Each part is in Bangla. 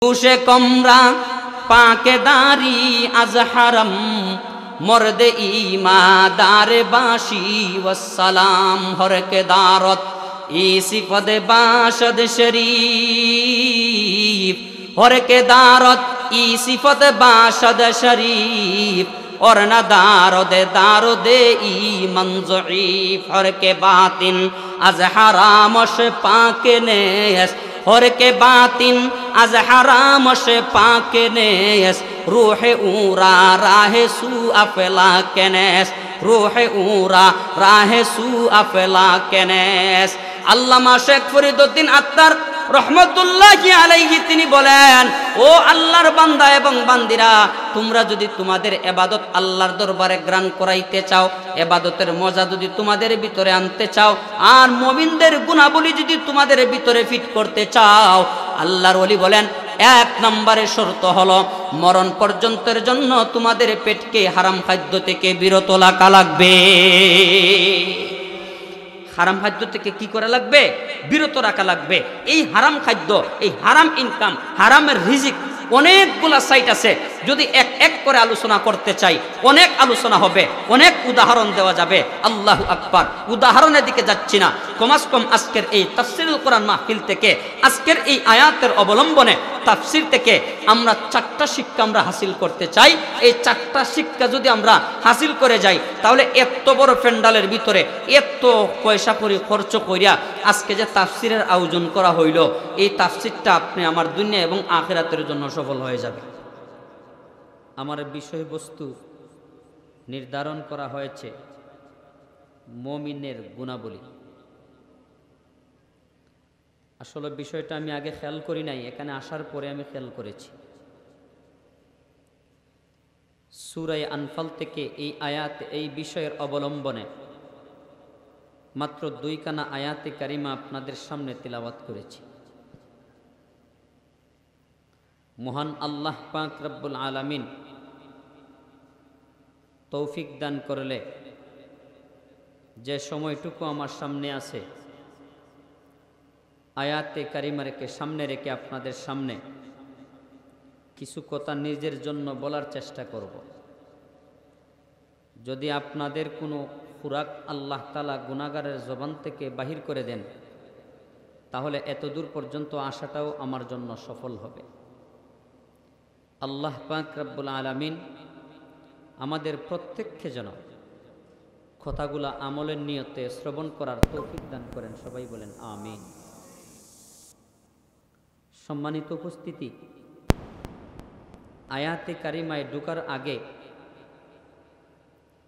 উশে কমরা পাকেদারি আজ হারাম মর্দে ইমাদার বাসি ওয়াসসালাম হরকে দারত ই সিফত বাশদ শরীফ হরকে দারত ই সিফত বাশদ শরীফ और न दारोदे ईमान ज़ईफ़ हर के बातिन अज़ हरामश पाक नेस हर के बातिन अज़ हरामश पाक नेस रूह ऊरा राह सू अफला केनेस रूह ऊरा राह सू अफला केनेस अल्लामा शेख फरीदुद्दीन अत्तर রহমতুল্লাহি আলাইহি তিনি বলেন, ও আল্লাহর বান্দা এবং বান্দিরা, তোমরা যদি তোমাদের ইবাদত আল্লাহর দরবারে গ্রহণ করাইতে চাও, ইবাদতের মজা যদি তোমাদের ভিতরে আনতে চাও, আর মুমিনদের গুণাবলী যদি তোমাদের ভিতরে ফিট করতে চাও, আল্লাহর ওলি বলেন এক নম্বরে শর্ত হলো মরণ পর্যন্তের জন্য তোমাদের পেটকে হারাম খাদ্য থেকে বিরত রাখা লাগবে। হারাম খাদ্য থেকে কি করা লাগবে? বিরত রাখা লাগবে। এই হারাম খাদ্য, এই হারাম ইনকাম, হারামের রিজিক অনেকগুলা সাইট আছে। যদি এক এক করে আলোচনা করতে চাই অনেক আলোচনা হবে, অনেক উদাহরণ দেওয়া যাবে। আল্লাহু আকবার। উদাহরণের দিকে যাচ্ছি না, কমাস কম আজকের এই তাফসীরুল কোরআন মাহফিল থেকে, আজকের এই আয়াতের অবলম্বনে তাফসীর থেকে আমরা চারটা শিক্ষা আমরা হাসিল করতে চাই। এই চারটা শিক্ষা যদি আমরা হাসিল করে যাই, তাহলে এত বড় প্যান্ডালের ভিতরে এত পয়সা করে খরচ করিয়া আজকে যে তাফসীরের আয়োজন করা হইল, এই তাফসীরটা আপনি আমার দুনিয়া এবং আখিরাতের জন্য সফল হয়ে যাবে। আমার বিষয়বস্তু নির্ধারণ করা হয়েছে মুমিনের গুণাবলী। আসলে বিষয়টা আমি আগে খেয়াল করি নাই, এখানে আসার পরে আমি খেয়াল করেছি। সূরা আনফাল থেকে এই আয়াত, এই বিষয়ের অবলম্বনে মাত্র 2 খানা আয়াতে কারিমা আপনাদের সামনে তিলাওয়াত করেছি। মহান আল্লাহ পাক রব্বুল আলামিন তৌফিক দান করলে যে সময়টুকু আমার সামনে আছে, আয়াতে কারিমাকে সামনে রেখে আপনাদের সামনে কিছু কথা নিজের জন্য বলার চেষ্টা করব। যদি আপনাদের কোনো খুরাক আল্লাহ তাআলা গুনাহগারের জবান থেকে বাহির করে দেন, তাহলে এত দূর পর্যন্ত আসাটাও আমার জন্য সফল হবে। আল্লাহ পাক রব্বুল আলামিন আমাদের প্রত্যেককে যেন কথাগুলা আমলের নিয়তে শ্রবণ করার তৌফিক দান করেন। সবাই বলেন আমিন। সম্মানিত উপস্থিতি, আয়াতে কারিমায় ঢোকার আগে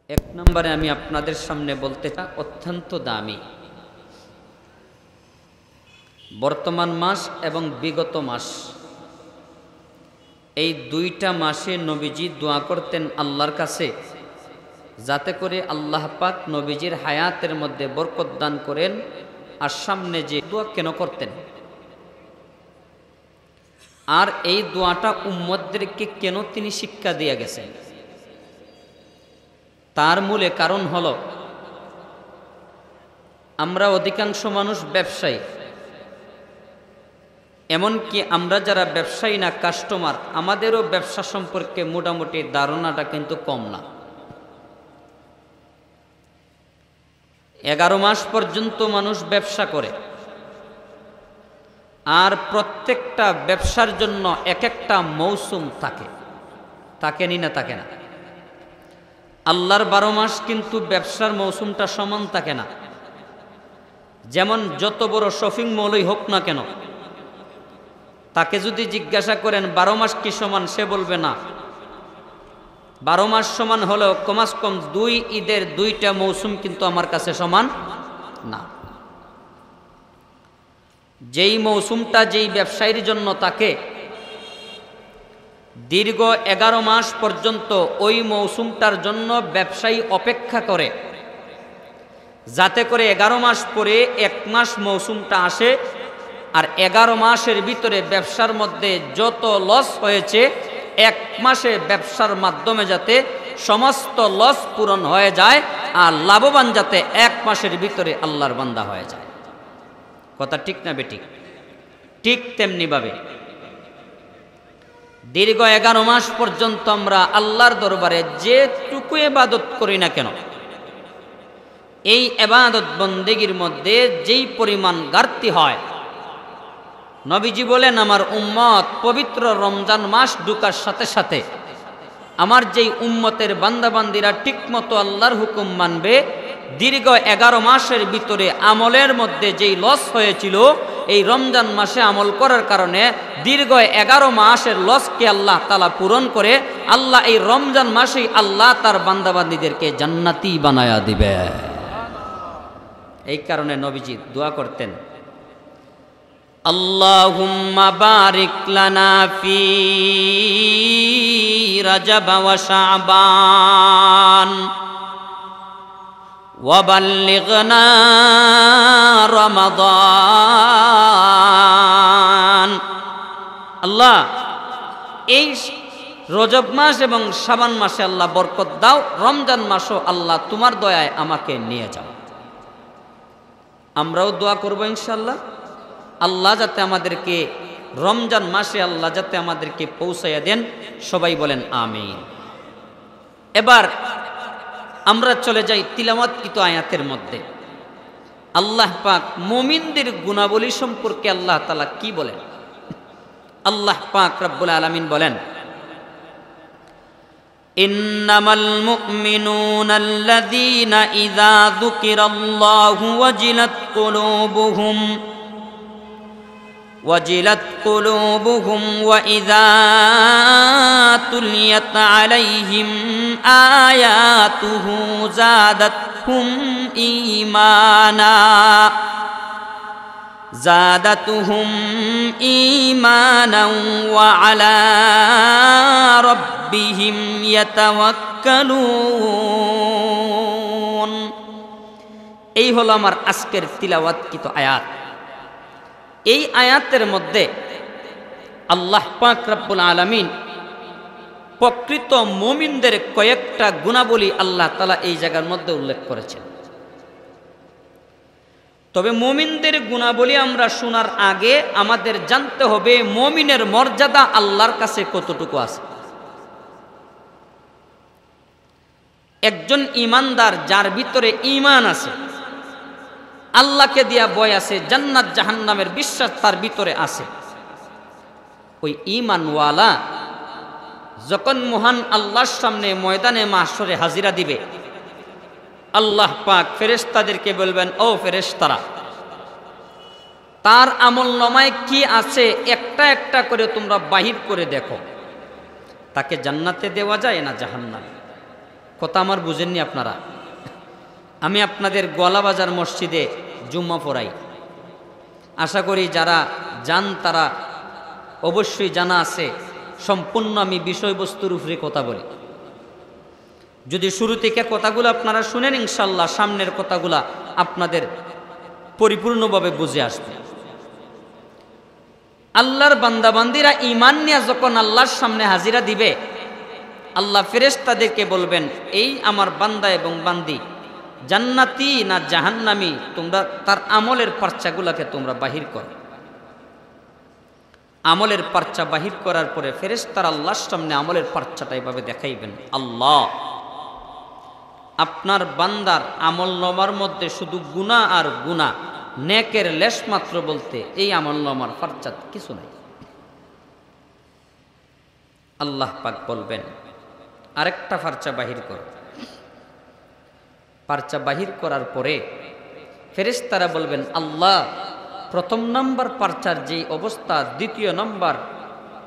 1 নম্বরে আমি আপনাদের সামনে বলতে চাই অত্যন্ত দামি বর্তমান মাস এবং বিগত মাস, এই 2টা মাসে নবীজি দোয়া করতেন আল্লাহর কাছে, যাতে করে আল্লাহ পাক নবীজির হায়াতের মধ্যে বরকত দান করেন। আর সামনে যে দোয়া কেন করতেন, আর এই দোয়াটা উম্মতদেরকে কেন তিনি শিক্ষা দিয়ে গেছেন, তার মূলে কারণ হলো আমরা অধিকাংশ মানুষ ব্যবসায়ী, এমনকি আমরা যারা ব্যবসায়ী না কাস্টমার, আমাদেরও ব্যবসা সম্পর্কে মোটামুটি ধারণাটা কিন্তু কম না। 11 মাস পর্যন্ত মানুষ ব্যবসা করে, আর প্রত্যেকটা ব্যবসার জন্য এক একটা মৌসুম থাকে, থাকেনি না? থাকে না? আল্লাহর 12 মাস কিন্তু ব্যবসার মৌসুমটা সমান থাকে না। যেমন যত বড় শপিং মলই হোক না কেন, তাকে যদি জিজ্ঞাসা করেন 12 মাস কি সমান, সে বলবে না। 12 মাস সমান হলেও কমাস কম 2 ঈদের 2টা মৌসুম কিন্তু আমার কাছে সমান না। যেই মৌসুমটা যেই ব্যবসায়ীর জন্য থাকে, দীর্ঘ 11 মাস পর্যন্ত ওই মৌসুমটার জন্য ব্যবসায়ী অপেক্ষা করে, যাতে করে 11 মাস পরে 1 মাস মৌসুমটা আসে, আর 11 মাসের ভিতরে ব্যবসার মধ্যে যত লস হয়েছে 1 মাসে ব্যবসার মাধ্যমে যাতে সমস্ত লস পূরণ হয়ে যায়, আর লাভবান যাতে 1 মাসের ভিতরে আল্লাহর বান্দা হয়ে যায়। কথা ঠিক না বেঠিক? ঠিক তেমনিভাবে দীর্ঘ 11 মাস পর্যন্ত আমরা আল্লাহর দরবারে যেটুকু ইবাদত করি না কেন, এই ইবাদত বন্দেগীর মধ্যে যেই পরিমাণ ঘাটতি হয়, নবীজি বলেন আমার উম্মত পবিত্র রমজান মাস ঢুকার সাথে সাথে আমার যেই উম্মতের বান্দাবান্দিরা ঠিকমতো আল্লাহর হুকুম মানবে, দীর্ঘ 11 মাসের ভিতরে আমলের মধ্যে যেই লস হয়েছিল, এই রমজান মাসে আমল করার কারণে দীর্ঘ 11 মাসের লসকে আল্লাহ তাআলা পূরণ করে আল্লাহ এই রমজান মাসেই আল্লাহ তার বান্দাবান্দীদেরকে জান্নাতি বানায়া দিবে। এই কারণে নবীজি দোয়া করতেন, আল্লাহুম্মা বারিক লানা ফি রাজাব ওয়া শাবান ওয়া বাল্লিগনা রমাদান। আল্লাহ এই রজব মাস এবং শাবান মাসে আল্লাহ বরকত দাও, রমজান মাসও আল্লাহ তোমার দয়ায় আমাকে নিয়ে যাও। আমরাও দোয়া করবো ইনশাআল্লাহ, আল্লাহ যাতে আমাদেরকে রমজান মাসে আল্লাহ যাতে আমাদেরকে পৌঁছাইয়া দেন। সবাই বলেন আমিন। এবার আমরা চলে যাই তিলাওয়াতকৃত আয়াতের মধ্যে। আল্লাহ পাক মুমিনদের গুণাবলী সম্পর্কে আল্লাহ তাআলা কি বলেন? আল্লাহ পাক রব্বুল আলামিন বলেন, ইন্নামাল মুমিনুনা আল্লাযীনা ইযা যুকিরাল্লাহু ওয়াজিলাত কুলুবুহুম ওয়া ইযা তুলিয়াত আলাইহিম আয়াতুহু যাদাতহুম ঈমানা ওয়া আলা রাব্বিহিম ইয়াতাওয়াক্কালুন। এই হলো আমার আজকের তিলাওয়াতকৃত আয়াত। এই আয়াতের মধ্যে আল্লাহ পাক রব্বুল আলামিন প্রকৃত মুমিনদের কয়েকটা গুণাবলী আল্লাহ তাআলা এই জায়গার মধ্যে উল্লেখ করেছেন। তবে মুমিনদের গুণাবলী আমরা শোনার আগে আমাদের জানতে হবে মুমিনের মর্যাদা আল্লাহর কাছে কতটুকু আছে। একজন ঈমানদার যার ভিতরে ঈমান আছে, আল্লাহকে দিয়া ভয় আছে, জান্নাত জাহান্নামের বিশ্বাস তার ভিতরে আছে, ওই ঈমানওয়ালা যখন মহান আল্লাহর সামনে ময়দানে মাহশরে হাজিরা দিবে, আল্লাহ পাক ফেরেশতাদেরকে বলবেন, ও ফেরেশতারা, তার আমলনামায় কি আছে একটা একটা করে তোমরা বাহির করে দেখো, তাকে জান্নাতে দেওয়া যায় না জাহান্নামে। কথা আমার বুঝেননি আপনারা? আমি আপনাদের গোয়ালাবাজার মসজিদে জুম্মা পড়াই, আশা করি যারা যান তারা অবশ্যই জানা আছে সম্পূর্ণ আমি বিষয়বস্তুর উপরে কথা বলি। যদি শুরু থেকে কথাগুলো আপনারা শুনেন, ইনশাল্লাহ সামনের কথাগুলা আপনাদের পরিপূর্ণভাবে বুঝে আসবে। আল্লাহর বান্দাবান্দিরা ঈমান নিয়ে যখন আল্লাহর সামনে হাজিরা দিবে, আল্লাহ ফেরেশতাদেরকে বলবেন, এই আমার বান্দা এবং বান্দি জান্নাতি না জাহান্নামী, তোমরা তার আমলের পার্চাগুলাকে তোমরা বাহির করো। আমলের পার্চা বাহির করার পরে ফেরেশতারা আল্লাহর সামনে আমলের পার্চাটা এভাবে দেখাইবেন, আল্লাহ আপনার বান্দার আমলনামার মধ্যে শুধু গুনাহ আর গুনাহ, নেকের লেশ মাত্র বলতে এই আমলনামার পার্চাত কিছু নাই। আল্লাহ পাক বলবেন, আরেকটা পার্চা বাহির কর। পার্চা বাহির করার পরে ফেরেশতারা বলবেন, আল্লাহ প্রথম নাম্বার পার্চার যেই অবস্থা, দ্বিতীয় নাম্বার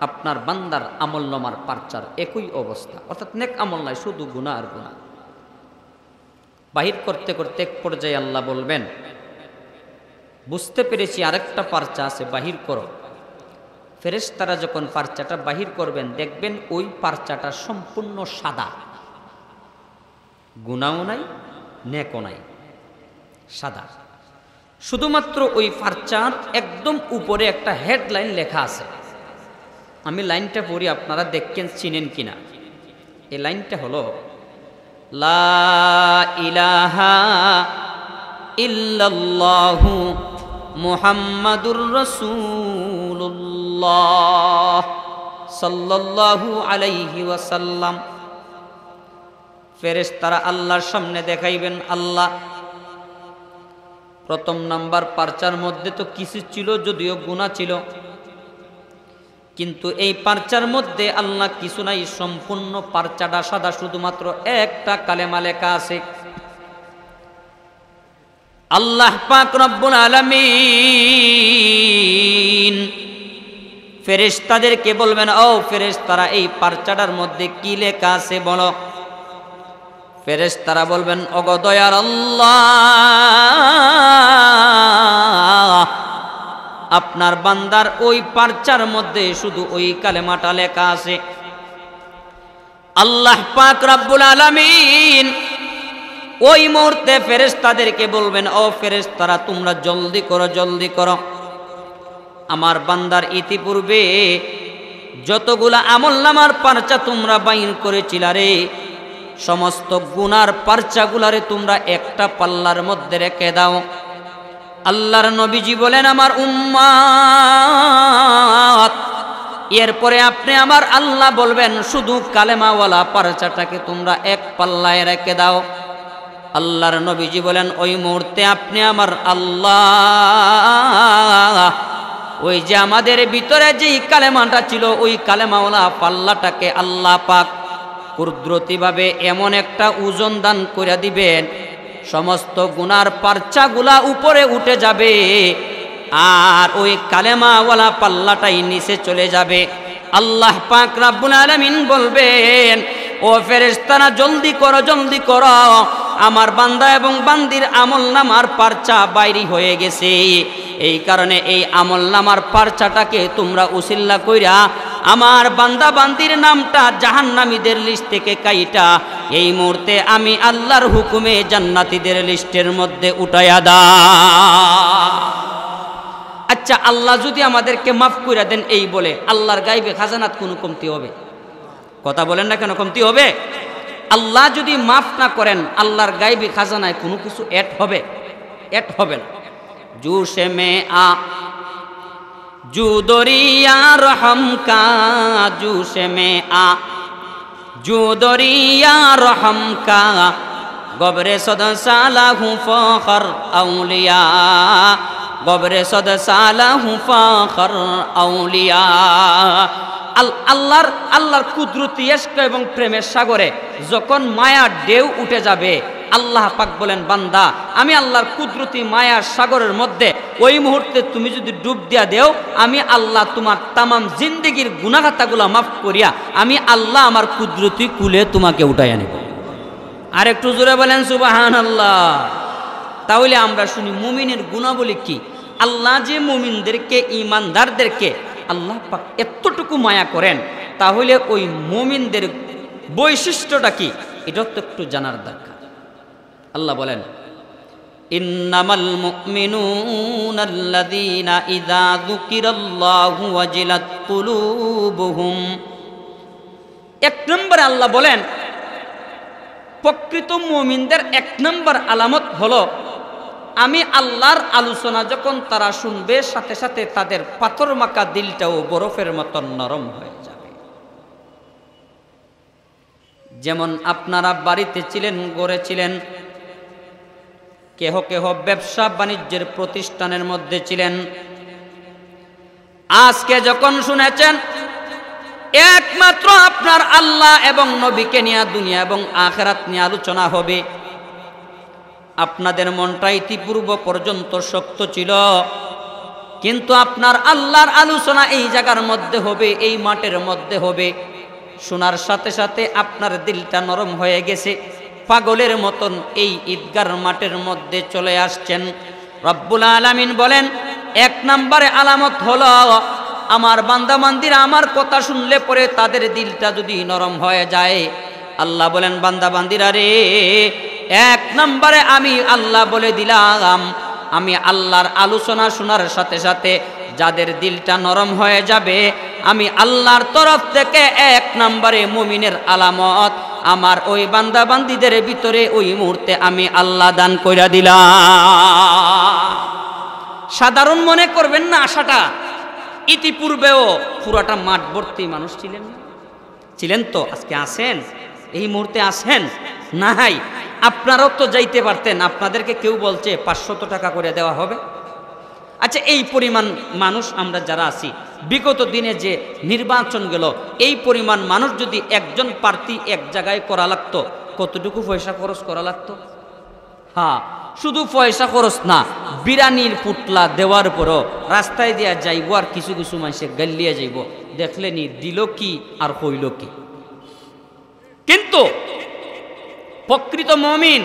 আপনার বান্দার আমলনামার পার্চার একই অবস্থা, অর্থাৎ নেক আমল নাই, শুধু গুনাহ আর গুনাহ। বাহির করতে করতে এক পর্যায়ে আল্লাহ বলবেন, বুঝতে পেরেছি আরেকটা পার্চা আছে, বাহির করো। ফেরেশতারা যখন পার্চাটা বাহির করবেন, দেখবেন ওই পার্চাটা সম্পূর্ণ সাদা, গুনাহও নাই নেকও নাই, সাদা। শুধুমাত্র ওই পার্চার একদম উপরে একটা হেডলাইন লেখা আছে। আমি লাইনটা পড়ি, আপনারা দেখেন চিনেন কিনা। এই লাইনটা হলো, লা ইলাহা ইল্লাল্লাহু মুহাম্মাদুর রাসূলুল্লাহ সাল্লাল্লাহু আলাইহি ওয়াসাল্লাম। ফেরেশতারা আল্লাহর সামনে দেখাইবেন, আল্লাহ প্রথম নাম্বার পারচার মধ্যে তো কিছু ছিল, যদিও গুনাহ ছিল, কিন্তু এই পারচার মধ্যে আল্লাহ কিছু নাই, সম্পূর্ণ পারচাটা সাদা, শুধুমাত্র একটা কালেমা লেখা আছে। আল্লাহ পাক রব্বুল আলামিন ফেরেশতাদেরকে বলবেন, ও ফেরেশতারা এই পারচাটার মধ্যে কি লেখা আছে বলো। ফেরেশতারা বলবেন, ওগো দয়ার আল্লাহ, আপনার বান্দার ওই পারচার মধ্যে শুধু ওই কালেমাটা লেখা আছে। আল্লাহ পাক রব্বুল আলামিন ওই মুহূর্তে ফেরেশতাদেরকে বলবেন, ও ফেরেশতারা তোমরা জলদি করো, জলদি করো, আমার বান্দার ইতিপূর্বে যতগুলা আমলনামার পারচা তোমরা বাইর করেছিলা রে, সমস্ত গুনার পারচাগুলারে তোমরা একটা পাল্লার মধ্যে রেখে দাও। আল্লাহর নবীজি বলেন, আমার উম্মত, এরপরে আপনি আমার আল্লাহ বলবেন শুধু কালেমাওয়ালা পারচাটাকে তোমরা এক পাল্লায় রেখে দাও। আল্লাহর নবীজি বলেন, ওই মুহূর্তে আপনি আমার আল্লাহ ওই যে আমাদের ভিতরে যেই কালেমাটা ছিল ওই কালেমাওয়ালা পাল্লাটাকে আল্লাহ পাক কুদরতিভাবে এমন একটা ওজন দান করে দিবেন, সমস্ত গুনার পারচাগুলা উপরে উঠে যাবে আর ওই কালেমাওয়ালা পাল্লাটাই নিচে চলে যাবে। আল্লাহ পাক রব্বুল আলামিন বলবেন, ও ফেরেশতারা জলদি করো, জলদি করো, আমার বান্দা এবং বান্দির আমলনামার পারচা বাইরে হয়ে গেছে। এই কারণে এই আমলনামার পারচাটাকে তোমরা উসিল্লা কইরা আমার বান্দা বান্দির নামটা জাহান্নামীদের লিস্ট থেকে কাইটা এই মুহূর্তে আমি আল্লাহর হুকুমে জান্নাতীদের লিস্টের মধ্যে উঠাইয়া দাও। আচ্ছা, আল্লাহ যদি আমাদেরকে মাফ কইরা দেন এই বলে আল্লাহর গায়বে খাজানাত কোনো কমতি হবে? কথা বলেন না কেন, কমতি হবে? আল্লাহ যদি মাফ না করেন আল্লাহর গায়বী খাজানায় কোনো কিছু অ্যাড হবে? অ্যাড হবে না। জুশে মে আ জু দরিয়া রহম কা, জুশে মে আ জু দরিয়া রহম কা, গবরে সদ সালাহু ফখর আউলিয়া, গবরে সদ সালাহু ফখর আউলিয়া। আল্লাহর কুদরতি ইশক এবং প্রেমের সাগরে যখন মায়ার ঢেউ উঠে যাবে, আল্লাহ পাক বলেন, বান্দা আমি আল্লাহর কুদরতি মায়ার সাগরের মধ্যে ওই মুহূর্তে তুমি যদি ডুব দিয়া দেও, আমি আল্লাহ তোমার তামাম জিন্দেগির গুনাহগাতাগুলা মাফ করিয়া আমি আল্লাহ আমার কুদরতি কুলে তোমাকে উঠাইয়া নেব। আর একটু জোরে বলেন সুবহানাল্লাহ। তাহলে আমরা শুনি মুমিনের গুণাবলী কি। আল্লাহ যে মুমিনদেরকে, ঈমানদারদেরকে আল্লাহ পাক এতটুকু মায়া করেন, তাহলে ওই মুমিনদের বৈশিষ্ট্যটা কি এটা তো একটু জানার দরকার। আল্লাহ বলেন, ইন্নামাল মুমিনুনা আল্লাযীনা ইযা যুকিরাল্লাহু ওয়াজিলাত কুলুবুহুম। এক নম্বরে আল্লাহ বলেন, প্রকৃত মুমিনদের এক নম্বর আলামত হলো আমি আল্লাহর আলোচনা যখন তারা শুনবে, সাথে সাথে তাদের পাথর মাখা দিলটাও বরফের মতন নরম হয়ে যাবে। যেমন আপনারা বাড়িতে ছিলেন, গড়ে ছিলেন, কেহ কেহ ব্যবসা বাণিজ্যের প্রতিষ্ঠানের মধ্যে ছিলেন, আজকে যখন শুনেছেন একমাত্র আপনার আল্লাহ এবং নবীকে নিয়ে দুনিয়া এবং আখিরাত নিয়ে আলোচনা হবে, আপনাদের মনটা ইতিপূর্ব পর্যন্ত শক্ত ছিল, কিন্তু আপনার আল্লাহর আলোচনা এই জায়গার মধ্যে হবে, এই মাঠের মধ্যে হবে, শোনার সাথে সাথে আপনার দিলটা নরম হয়ে গেছে, পাগলের মতন এই ঈদগার মাঠের মধ্যে চলে আসছেন। রব্বুল আলামিন বলেন, এক নম্বরে আলামত হলো আমার বান্দা বান্দিরা আমার কথা শুনলে পরে তাদের দিলটা যদি নরম হয়ে যায়, আল্লাহ বলেন, বান্দা বান্দিরা রে, এক নম্বরে আমি আল্লাহ বলে দিলাম, আমি আল্লাহর আলোচনা শোনার সাথে সাথে যাদের দিলটা নরম হয়ে যাবে, আমি আল্লাহর তরফ থেকে এক নম্বরে মুমিনের আলামত আমার ওই বান্দা বান্দিদের ভিতরে ওই মুহূর্তে আমি আল্লাহ দান কইরা দিলাম। সাধারণ মনে করবেন না আশাটা, ইতিপূর্বেও পুরাটা মাঠ ভর্তি মানুষ ছিলেন না? ছিলেন তো? আজকে আসেন? এই মুহূর্তে আসেন? নাই। আপনারাও তো যাইতে পারতেন। আপনাদেরকে কেউ বলছে 500 টাকা করে দেওয়া হবে? আচ্ছা, এই পরিমাণ মানুষ আমরা যারা আছি, বিগত দিনে যে নির্বাচন গেল, এই পরিমাণ মানুষ যদি একজন প্রার্থী এক জায়গায় করা লাগতো, কতটুকু পয়সা খরচ করা লাগতো? হ্যাঁ, শুধু পয়সা খরচ না, বিরানির পুটলা দেওয়ার পরও রাস্তায় দিয়া যাইব আর কিছু কিছু মানুষে গাল্লিয়া যাইব, দেখলেনি দিল কি আর হইল কি। কিন্তু প্রকৃত মুমিন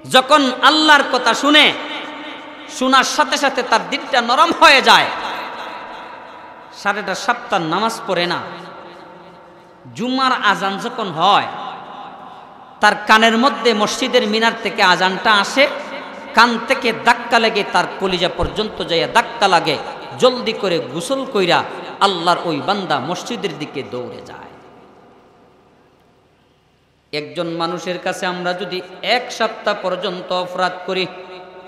যখন আল্লাহর কথা শুনে, শোনার সাথে সাথে তার দিলটা নরম হয়ে যায়, 7:30 সপ্তাহ নামাজ পড়ে না, জুমার আজান যখন হয় তার কানের মধ্যে মসজিদের মিনার থেকে আজানটা আসে, কান থেকে ধাক্কা লেগে তার কলিজা পর্যন্ত যাইয়া ধাক্কা লাগে, জলদি করে গোসল কইরা আল্লাহর ওই বান্দা মসজিদের দিকে দৌড়ে যায়। একজন মানুষের কাছে আমরা যদি 1 সপ্তাহ পর্যন্ত অপরাধ করি,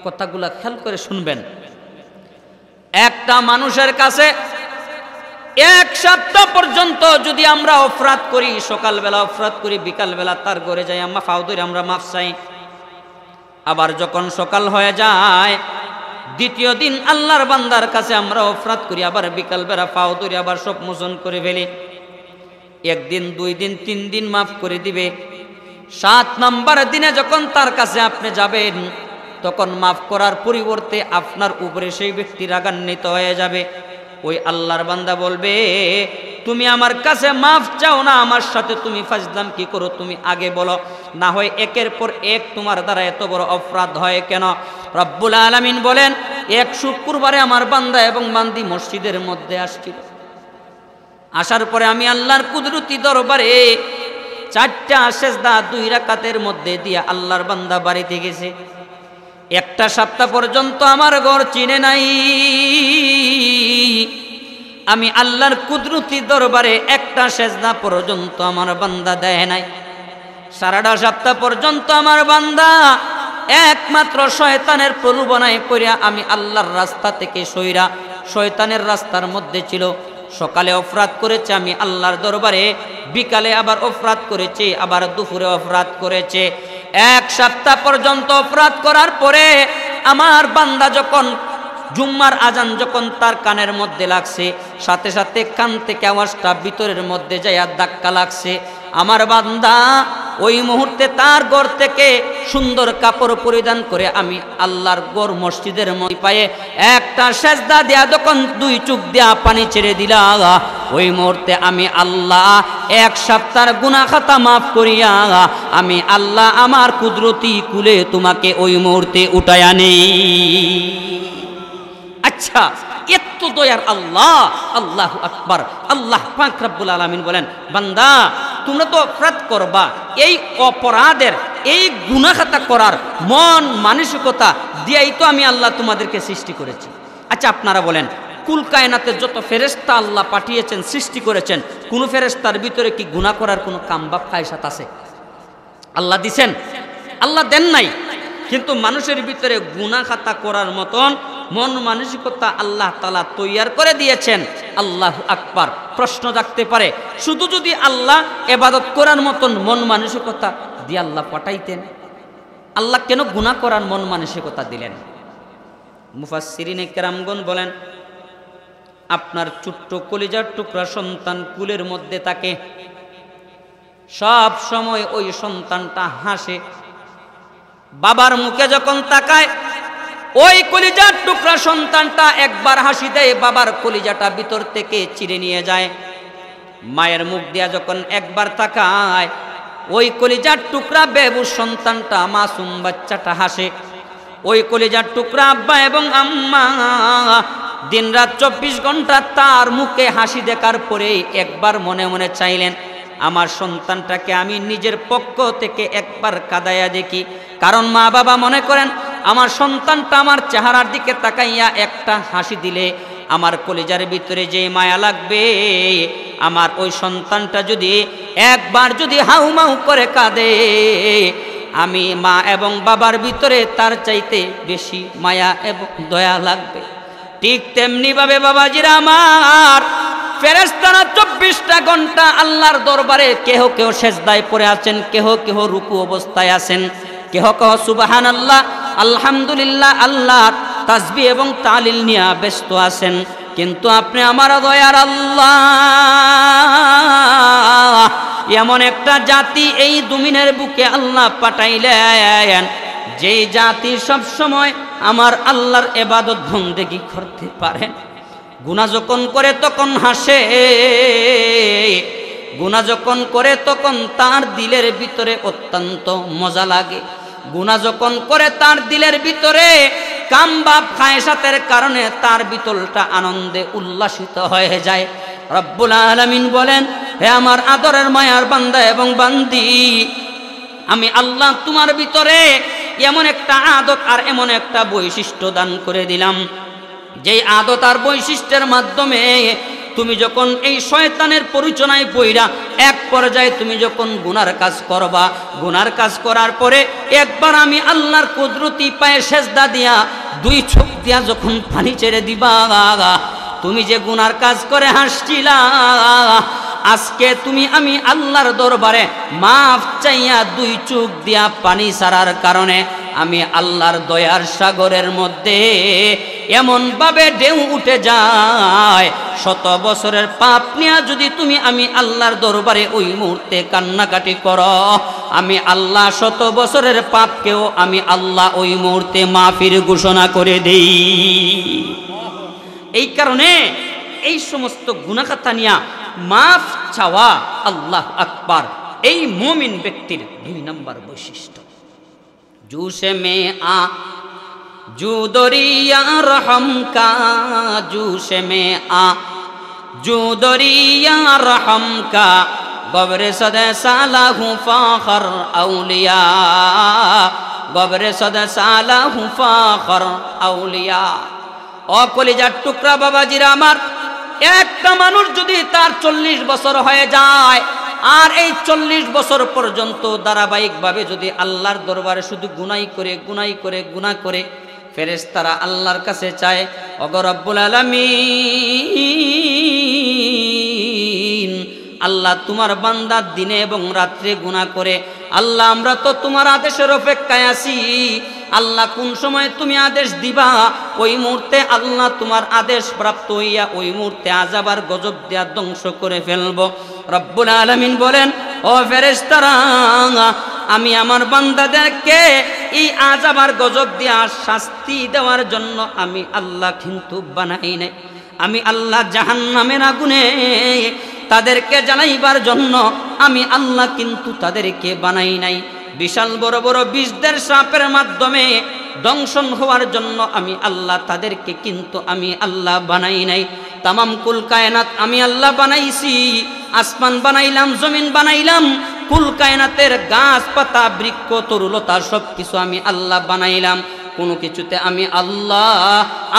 কথাগুলা খেয়াল করে শুনবেন, একটা মানুষের কাছে 1 সপ্তাহ পর্যন্ত যদি আমরা অপরাধ করি, সকালবেলা অপরাধ করি, বিকালবেলা তার ঘরে যাই আমরা ফাও ধরে আমরা মাফ চাই, আবার যখন সকাল হয়ে যায় দ্বিতীয় দিন আল্লাহর বান্দার কাছে আমরা অপরাধ করি, আবার বিকালবেলা ফাও ধরে আবার সব মোচন করে ফেলি, 1 দিন 2 দিন 3 দিন মাফ করে দিবে। 7 নম্বর দিনে যখন তার কাছে আপনি যাবেন, তখন মাফ করার পরিবর্তে আপনার উপরে সেই ব্যক্তি রাগান্বিত হয়ে যাবে। ওই আল্লাহর বান্দা বলবে, তুমি আমার কাছে মাফ চাও না, আমার সাথে তুমি ফাজলাম কি করো, তুমি আগে বলো, না হয় একের পর এক তোমার দ্বারা এত বড় অপরাধ হয় কেন? রব্বুল আলামিন বলেন, 1 শুক্রবারে আমার বান্দা এবং বান্দি মসজিদের মধ্যে আসছিল, আসার পরে আমি আল্লাহর কুদরতি দরবারে 4টা সেজদা 2 রাকাতের মধ্যে দিয়ে আল্লাহর বান্দা বাড়িতে গেছে। 1 সপ্তাহ পর্যন্ত আমার ঘর চিনে নাই, আমি আল্লাহর কুদরতি দরবারে 1টা সেজদা পর্যন্ত আমার বান্দা দেয় নাই। 7.5 সপ্তাহ পর্যন্ত আমার বান্দা একমাত্র শয়তানের প্রলোভনায় পড়িয়া আমি আল্লাহর রাস্তা থেকে সইরা শয়তানের রাস্তার মধ্যে ছিল। সকালে অপরাধ করেছে আমি আল্লাহর দরবারে, বিকালে আবার অপরাধ করেছে, আবার দুপুরে অপরাধ করেছে। 1 সপ্তাহ পর্যন্ত অপরাধ করার পরে আমার বান্দা যখন জুম্মার আজান যখন তার কানের মধ্যে লাগছে, সাথে সাথে কান থেকে আওয়াজটা ভিতরের মধ্যে যাইয়া ধাক্কা লাগছে। আমার বান্দা ওই মুহূর্তে তার ঘর থেকে সুন্দর কাপড় পরিধান করে আমি আল্লাহর ঘর মসজিদের মধ্যে পায়ে 1টা সেজদা দেয়া যখন 2 চোখ দেয়া পানি ছেড়ে দিলা, ওই মুহূর্তে আমি আল্লাহ 1 সপ্তাহের গুনাহ খাতা মাফ করিয়া আমি আল্লাহ আমার কুদরতি কুলে তোমাকে ওই মুহূর্তে উঠায়া নেই। আচ্ছা, এত দয়ার আল্লাহ, আল্লাহু আকবার। আল্লাহ পাক রব্বুল আলামিন বলেন, বান্দা তোমরা তো অপরাধ করবা, এই অপরাধের এই গুনাহ খাতা করার মন মানসিকতা দিয়েই তো আমি আল্লাহ তোমাদেরকে সৃষ্টি করেছি। আচ্ছা, আপনারা বলেন, কুল কায়নাতে যত ফেরেশতা আল্লাহ পাঠিয়েছেন, সৃষ্টি করেছেন, কোন ফেরেশতার ভিতরে কি গুনাহ করার কোনো কামবাব খায়সাত আছে? আল্লাহ দিছেন? আল্লাহ দেন নাই। কিন্তু মানুষের ভিতরে গুনাহ খাতা করার মতন মন মানসিকতা আল্লাহ তাআলা তৈয়ার করে দিয়েছেন। আল্লাহু আকবার। প্রশ্ন জাগতে পারে, শুধু যদি আল্লাহ ইবাদত করার মতন মন মানসিকতা দিয়ে আল্লাহ পাঠাইতেন, আল্লাহ কেন গুনাহ করার মন মানসিকতা দিলেন? মুফাসসিরিনে কেরামগণ বলেন, আপনার ছোট্ট কলিজার টুকরা সন্তান কুলের মধ্যে থাকে, সব সময় ওই সন্তানটা হাসে, বাবার মুখে যখন তাকায় ওই কলিজার টুকরা সন্তানটা একবার হাসি দেয়, বাবার কলিজাটা ভিতর থেকে চিরে নিয়ে যায়। মায়ের মুখ দিয়া যখন একবার তাকায় ওই কলিজার টুকরা বেবু সন্তানটা, মাসুম বাচ্চাটা হাসে। ওই কলিজার টুকরা আব্বা এবং আম্মা দিনরাত 24 ঘন্টা তার মুখে হাসি দেখার পরে একবার মনে মনে চাইলেন, আমার সন্তানটাকে আমি নিজের পক্ষ থেকে একবার কাঁদাইয়া দেখি। কারণ মা বাবা মনে করেন আমার সন্তানটা আমার চেহারার দিকে তাকাইয়া একটা হাসি দিলে আমার কলিজার ভিতরে যে মায়া লাগবে, আমার ওই সন্তানটা যদি একবার যদি হাউমাউ করে কাঁদে, আমি মা এবং বাবার ভিতরে তার চাইতে বেশি মায়া এবং দয়া লাগবে। ঠিক তেমনি ভাবে বাবাজিরা আমার, ফেরেশতারা 24টা ঘন্টা আল্লাহর দরবারে কেহ কেহ সেজদায় পড়ে আছেন, কেহ কেহ রুকু অবস্থায় আছেন, কেহ কেহ সুবহানাল্লাহ আলহামদুলিল্লাহ আল্লাহর তাসবিহ এবং তাহলিল নিয়ে ব্যস্ত আছেন। কিন্তু আপনি আমার দয়ার আল্লাহ, এমন একটা জাতি এই দুনিয়ার বুকে আল্লাহ পাঠাইলেন, যেই জাতি সব সময় আমার আল্লাহর ইবাদত বন্দেগী করতে পারেন। গুনাহ যখন করে তখন হাসে, গুনাহ যখন করে তখন তার দিলের ভিতরে অত্যন্ত মজা লাগে। গুনাহ যখন করে তার দিলের ভিতরে কামবাব খায়সাতের কারণে তার ভিতরটা আনন্দে উল্লাসিত হয়ে যায়। রব্বুল আলামিন বলেন, হে আমার আদরের মায়ার বান্দা এবং বান্দি, আমি আল্লাহ তোমার ভিতরে এমন একটা আদত আর এমন একটা বৈশিষ্ট্য দান করে দিলাম, যেই আদত আর বৈশিষ্ট্যের মাধ্যমে তুমি যখন এই শয়তানের পরিচনায় পইরা এক পর্যায়ে তুমি যখন গুনার কাজ করবা, গুনার কাজ করার পরে একবার আমি আল্লাহর কুদরতি পায়ে সেজদা দিয়া 2 চোখ দিয়া যখন পানি ছেড়ে দিবা, তুমি যে গুনার কাজ করে হাসছিলা, আজকে তুমি আমি আল্লাহর দরবারে মাফ চাইয়া 2 চোখ দিয়া পানি ছাড়ার কারণে আমি আল্লাহর দয়ার সাগরের মধ্যে এমন ভাবে ঢেউ উঠে যায়, 100 বছরের পাপ নিয়ে যদি তুমি আমি আল্লাহর দরবারে ওই মুহূর্তে কান্নাকাটি করো, আমি আল্লাহ 100 বছরের পাপকেও আমি আল্লাহ ওই মুহূর্তে মাফির ঘোষণা করে দেই। এই কারণে এই সমস্ত গুনাহখাতা নিয়া মাফ চাওয়া, আল্লাহ আকবার, এই মুমিন ব্যক্তির 2 নম্বর বৈশিষ্ট্য। জুশে মে আ জু দরিয়া রহম কা, জুশে মে আ জু দরিয়া রহম কা, গবরে সদে সালাহু ফাখর আউলিয়া, গবরে সদে সালাহু ফাখর আউলিয়া। ও কলিজার টুকরা বাবাজিরা আমার, একটা মানুষ যদি তার 40 বছর হয়ে যায় আর এই 40 বছর পর্যন্ত ধারাবাহিকভাবে যদি আল্লাহর দরবারে শুধু গুনাহ করে, ফেরেশতারা আল্লাহর কাছে চায়, ওগো রব্বুল আলামিন, আল্লাহ তোমার বান্দা দিনে এবং রাত্রে গুনাহ করে, আল্লাহ আমরা তো তোমার আদেশের অপেক্ষায় আছি, আল্লাহ কোন সময় তুমি আদেশ দিবা, ওই মুহূর্তে আল্লাহ তোমার আদেশ প্রাপ্ত হইয়া ওই মুহূর্তে আযাব আর গজব দিয়া ধ্বংস করে ফেলবো। রব্বুল আলামিন বলেন, ও ফেরেশতারা, আমি আমার বান্দাদেরকে এই আযাব আর গজব দিয়া শাস্তি দেওয়ার জন্য আমি আল্লাহ কিন্তু বানাই নাই, আমি আল্লাহ জাহান্নামের আগুনে তাদেরকে জ্বালাইবার জন্য আমি আল্লাহ কিন্তু তাদেরকে বানাই নাই। বিশাল বড় বড় বিষদের সাপের মাধ্যমে দংশন হওয়ার জন্য আমি আল্লাহ তাদেরকে কিন্তু আমি আল্লাহ বানাই নাই। তামাম কুল কায়নাত আমি আল্লাহ বানাইছি, আসমান বানাইলাম, জমিন বানাইলাম, কুল কায়নাতের গাছ পাতা বৃক্ষ তরুলতা সব কিছু আমি আল্লাহ বানাইলাম। কোনো কিছুতে আমি আল্লাহ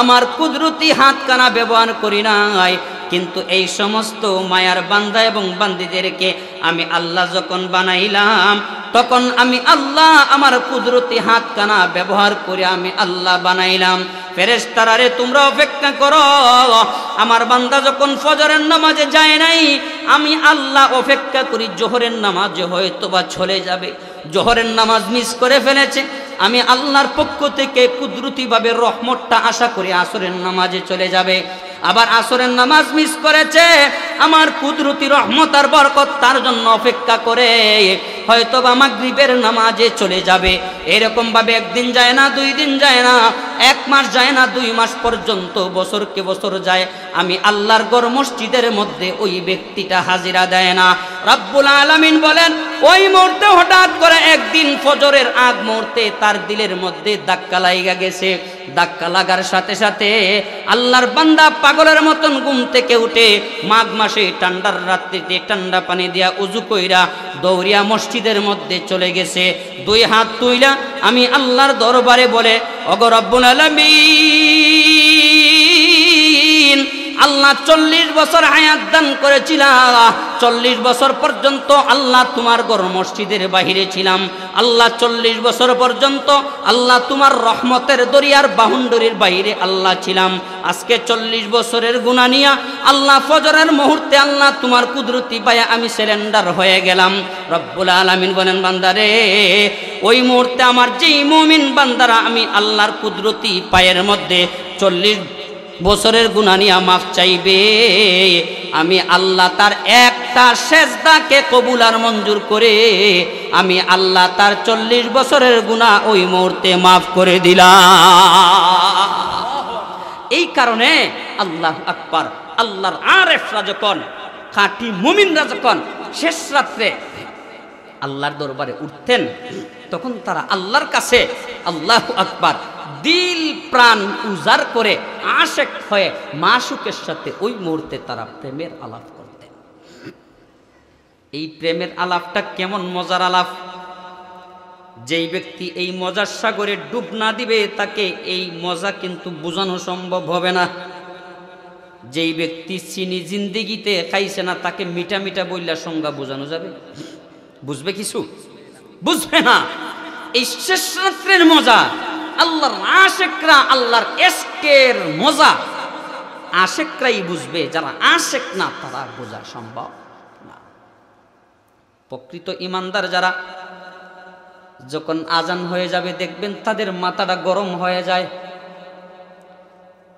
আমার কুদরতি হাত কানা ব্যবহার করি নাই। কিন্তু এই সমস্ত মায়ার বান্দা এবং বান্দিদেরকে আমি আল্লাহ যখন বানাইলাম, তখন আমি আল্লাহ আমার কুদরতি হাত কানা ব্যবহার করে আমি আল্লাহ বানাইলাম। ফেরেশতারা রে তোমরা অপেক্ষা করো, আমার বান্দা যখন ফজরের নামাজে যায় নাই, আমি আল্লাহ অপেক্ষা করি জোহরের নামাজে হয়তোবা চলে যাবে, জোহরের নামাজ মিস করে ফেলেছে, আমি আল্লাহর পক্ষ থেকে কুদরতিভাবে রহমতটা আশা করি আসরের নামাজে চলে যাবে। আবার আসরের নামাজ মিস করেছে, আমার কুদরতি রহমত আর বরকত তার জন্য অপেক্ষা করে হয়তোবা মাগরিবের নামাজে চলে যাবে। এরকম ভাবে একদিন যায় না, 2 দিন যায় না, 1 মাস যায় না, 2 মাস পর্যন্ত, বছরকে বছর যায়, আমি আল্লাহর ঘর মসজিদের মধ্যে ওই ব্যক্তিটা হাজিরা দেয় না। রব্বুল আলামিন বলেন, ওই মুহূর্তে হঠাৎ করে একদিন ফজরের আগ মুহূর্তে তার দিলের মধ্যে ধাক্কা লাগা গেছে। ধাক্কা লাগার সাথে সাথে আল্লাহর বান্দা পাগলের মতন ঘুম থেকে উঠে মাঘ মাসে ঠান্ডার রাত্রিতে ঠান্ডা পানি দিয়া উযু কইরা দৌড়িয়া মসজিদের মধ্যে চলে গেছে। 2 হাত তুইলা আমি আল্লাহর দরবারে বলে, ওগো রব্বুল আলামিন, আল্লাহ 40 বছর হায়াত দান করেছিলা, 40 বছর পর্যন্ত আল্লাহ তোমার ঘর মসজিদের বাহিরে ছিলাম, আল্লাহ 40 বছর পর্যন্ত আল্লাহ তোমার রহমতের দরিয়ার বাউন্ডারির বাইরে আল্লাহ ছিলাম। আজকে 40 বছরের গুনাহ নিয়া আল্লাহ ফজরের মুহূর্তে আল্লাহ তোমার কুদরতি পায়া আমি সিলিন্ডার হয়ে গেলাম। রব্বুল আলামিন বলেন বান্দারে, ওই মুহূর্তে আমার যেই মুমিন বান্দারা আমি আল্লাহর কুদরতি পায়ের মধ্যে 40 বছরের গুনাহ নিয়া মাফ চাইবে, আমি আল্লাহ তার একটা সেজদাকে কবুল আর মঞ্জুর করে আমি আল্লাহ তার 40 বছরের গুনাহ ওই মুহূর্তে মাফ করে দিলাম। এই কারণে আল্লাহু আকবার, আল্লাহর আরেফরা যখন, খাঁটি মুমিনরা যখন শেষ রাত্রে আল্লাহর দরবারে উঠতেন, তখন তারা আল্লাহর কাছে আল্লাহু আকবার দিল প্রাণ উজাড় করে আশেক হয়ে মাশুকের সাথে ওই মুহূর্তে তারা প্রেমের আলাপ করতেন। এই প্রেমের আলাপটা কেমন মজার আলাপ! যেই ব্যক্তি এই মজার সাগরে ডুব না দিবে তাকে এই মজা কিন্তু বোঝানো সম্ভব হবে না। যেই ব্যক্তি চিনি জিন্দিগিতে খাইছে না তাকে মিঠা মিঠা বইলা সংজ্ঞা বোঝানো যাবে? বুঝবে কিছু? বুঝবে না। এই শেষ রাত্রের মজা, আল্লাহর আশেকরা আল্লাহর এশকের মজা আশেকরাই বুঝবে, যারা আশেক না তারা বোঝা সম্ভব না। প্রকৃত ইমানদার যারা, যখন আজান হয়ে যাবে দেখবেন তাদের মাথাটা গরম হয়ে যায়।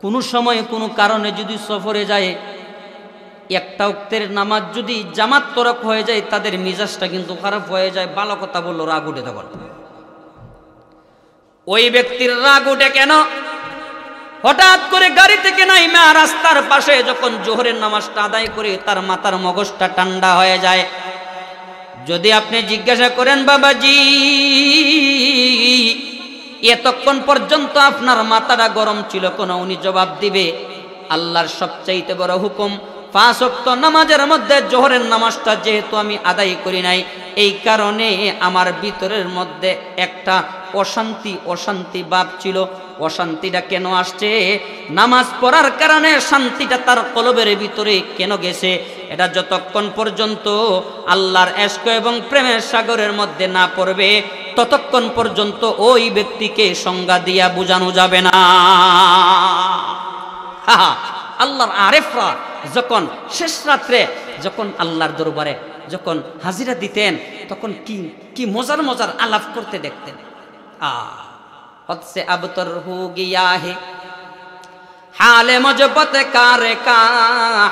কোনো সময় কোনো কারণে যদি সফরে যায়, একটা ওয়াক্তের নামাজ যদি জামাত তরক হয়ে যায়, তাদের মিজাজটা কিন্তু খারাপ হয়ে যায়। ভালো কথা বললো রাগ উঠে তখন। ওই ব্যক্তির রাগ উঠে কেন? হঠাৎ করে গাড়ি থেকে নাইমা রাস্তার পাশে যখন জোহরের নামাজটা আদায় করে তার মাথার মগজটা ঠান্ডা হয়ে যায়। যদি আপনি জিজ্ঞাসা করেন বাবাজি এতক্ষণ পর্যন্ত আপনার মাথাটা গরম ছিল কেন, উনি জবাব দিবে আল্লাহর সবচাইতে বড় হুকুম 5 ওয়াক্ত নামাজের মধ্যে জোহরের নামাজটা যেহেতু আমি আদায় করি নাই, এই কারণে আমার ভিতরের মধ্যে একটা অশান্তি ভাব ছিল। অশান্তিটা কেন আসছে? নামাজ পড়ার কারণে শান্তিটা তার কলবের ভিতরে কেন গেছে? এটা যতক্ষণ পর্যন্ত আল্লাহর ইশক এবং প্রেমের সাগরের মধ্যে না পড়বে ততক্ষণ পর্যন্ত ওই ব্যক্তিকে সংজ্ঞা দিয়া বোঝানো যাবে না। আল্লাহর আরেফরা যখন শেষ রাত্রে যখন আল্লাহর দরবারে যখন হাজিরা দিতেন তখন কি মজার মজার আলাপ করতে দেখতেন। हद से अब तर हो गया है हाल मुझबत कार का,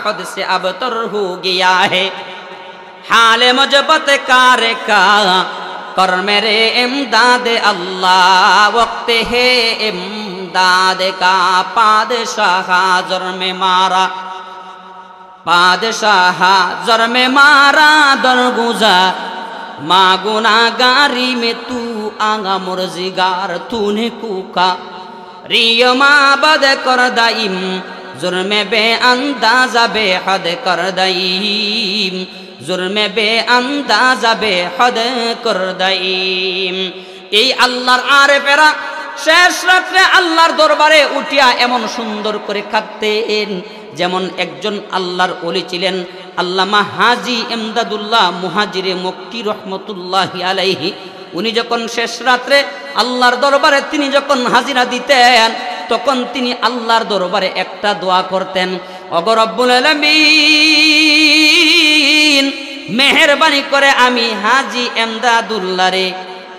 हद से अब तर हो गया है हाल मुझबत कार का, कर मेरे इमदाद अल्लाह वक्त है इमदाद का। पादशाह जर में मारा, पादशाह जर में मारा दरगुजा, माँ गुनागारी में तू आगा मुर्जिगार, तूने कूका रिय माबद कर दाइम, जुर्मे बे अंदाजा बेहद कर दाइम, जुर्मे बे अंदाजा बेहद कर दाइम। এই আল্লাহর আরেফেরা শেষ রাত্রে আল্লাহর দরবারে উঠিয়া এমন সুন্দর করে কাঁদতেন যেমন একজন আল্লাহর ওলি ছিলেন আল্লামা হাজী ইমদাদুল্লাহ মুহাজিরে মক্কি রহমতুল্লাহি আলাইহি। উনি যখন শেষ রাত্রে আল্লাহর দরবারে তিনি যখন হাজিরা দিতেন তখন তিনি আল্লাহর দরবারে একটা দোয়া করতেন, ওগো রব্বুল আলামিন মেহেরবানি করে আমি হাজী ইমদাদুল্লাহ রে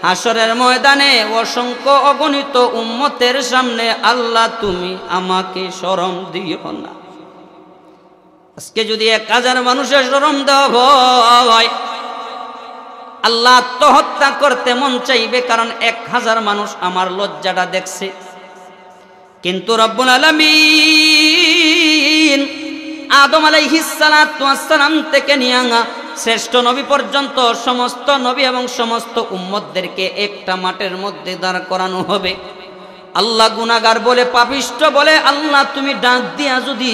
হাসরের ময়দানে অসংখ্য অগণিত উম্মতের সামনে আল্লাহ তুমি আমাকে শরম দিও না। আজকে যদি 1000 মানুষের শরম দেওয়া হয় আল্লাহ আত্মহত্যা করতে মন চাইবে, কারণ 1000 মানুষ আমার লজ্জাটা দেখছে। কিন্তু রব্বুল আলামিন আদম আলাইহিস সালাতু ওয়াস সালাম থেকে নিয়ে শ্রেষ্ঠ নবী পর্যন্ত সমস্ত নবী এবং সমস্ত উম্মতদেরকে একটা মাঠের মধ্যে দাঁড় করানো হবে। আল্লাহ গুনাহগার বলে পাপিষ্ঠ বলে আল্লাহ তুমি ডাক দিয়া যদি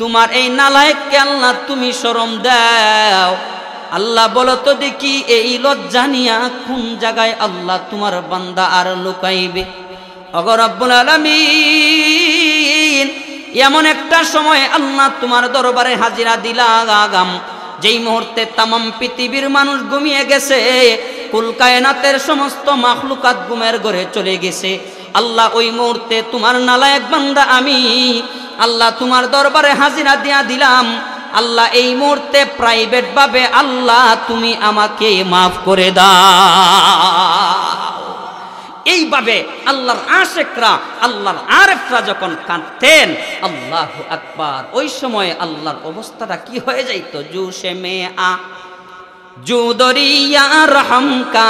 তোমার এই নালায়েককে আল্লাহ তুমি শরম দাও, আল্লাহ বলো তো দেখি এই লজ্জা নিয়া কোন জায়গায় আল্লাহ তোমার বান্দা আর লুকাইবে। ওগো রব্বুল আলামিন এমন একটা সময় আল্লাহ তোমার দরবারে হাজিরা দিলাম যেই মুহূর্তে তামাম পৃথিবীর মানুষ ঘুমিয়ে গেছে, কুল কায়নাতের সমস্ত মাখলুকাত ঘুমের ঘরে চলে গেছে। আল্লাহ ওই মুহূর্তে তোমার নালায়েক বান্দা আমি আল্লাহ তোমার দরবারে হাজিরা দিয়া দিলাম। আল্লাহ এই মুহূর্তে প্রাইভেট ভাবে আল্লাহ তুমি আমাকে মাফ করে দাও। এইভাবে আল্লাহর আশেকরা, আল্লাহর আরেফরা যখন কাঁদতেন আল্লাহু আকবার, ওই সময় আল্লাহর অবস্থাটা কি হয়ে যাইতো? জুশে মে আ জুদরিয়া রহম কা,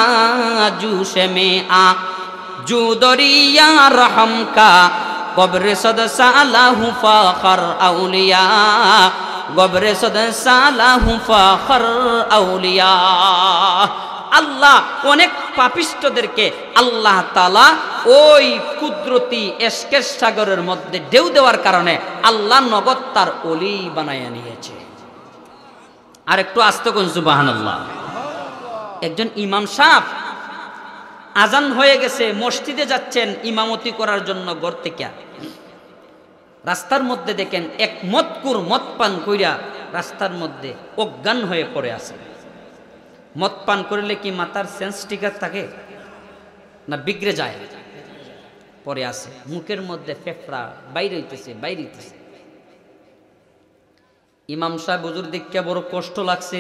জুশে মে আ জুদরিয়া রহম কা, গবরে সদ সালাহু ফাখর আউলিয়া, গবরে সদ সালাহু ফাখর আউলিয়া। আল্লাহ অনেক পাপিষ্টদেরকে আল্লাহ তাআলা ওই কুদরতি এশকের সাগরের মধ্যে ঢেউ দেওয়ার কারণে আল্লাহ নগদ তার ওলি বানায়া নিয়েছে। আর একটু আস্তে কোন সুবহানাল্লাহ। একজন ইমাম সাহেব আজান হয়ে গেছে, মসজিদে যাচ্ছেন ইমামতি করার জন্য, ঘর থেকে রাস্তার মধ্যে দেখেন এক মদকুর মদ পান কইরা রাস্তার মধ্যে অজ্ঞান হয়ে পড়ে আছে। মদ পান করলে কি মাথার সেন্স টিকার থাকে না বিগড়ে যায়? পরে আছে, মুখের মধ্যে ফেফড়া বাইরে হইতেছে। ইমাম সাহেব হুজুর দেখে বড় কষ্ট লাগছে,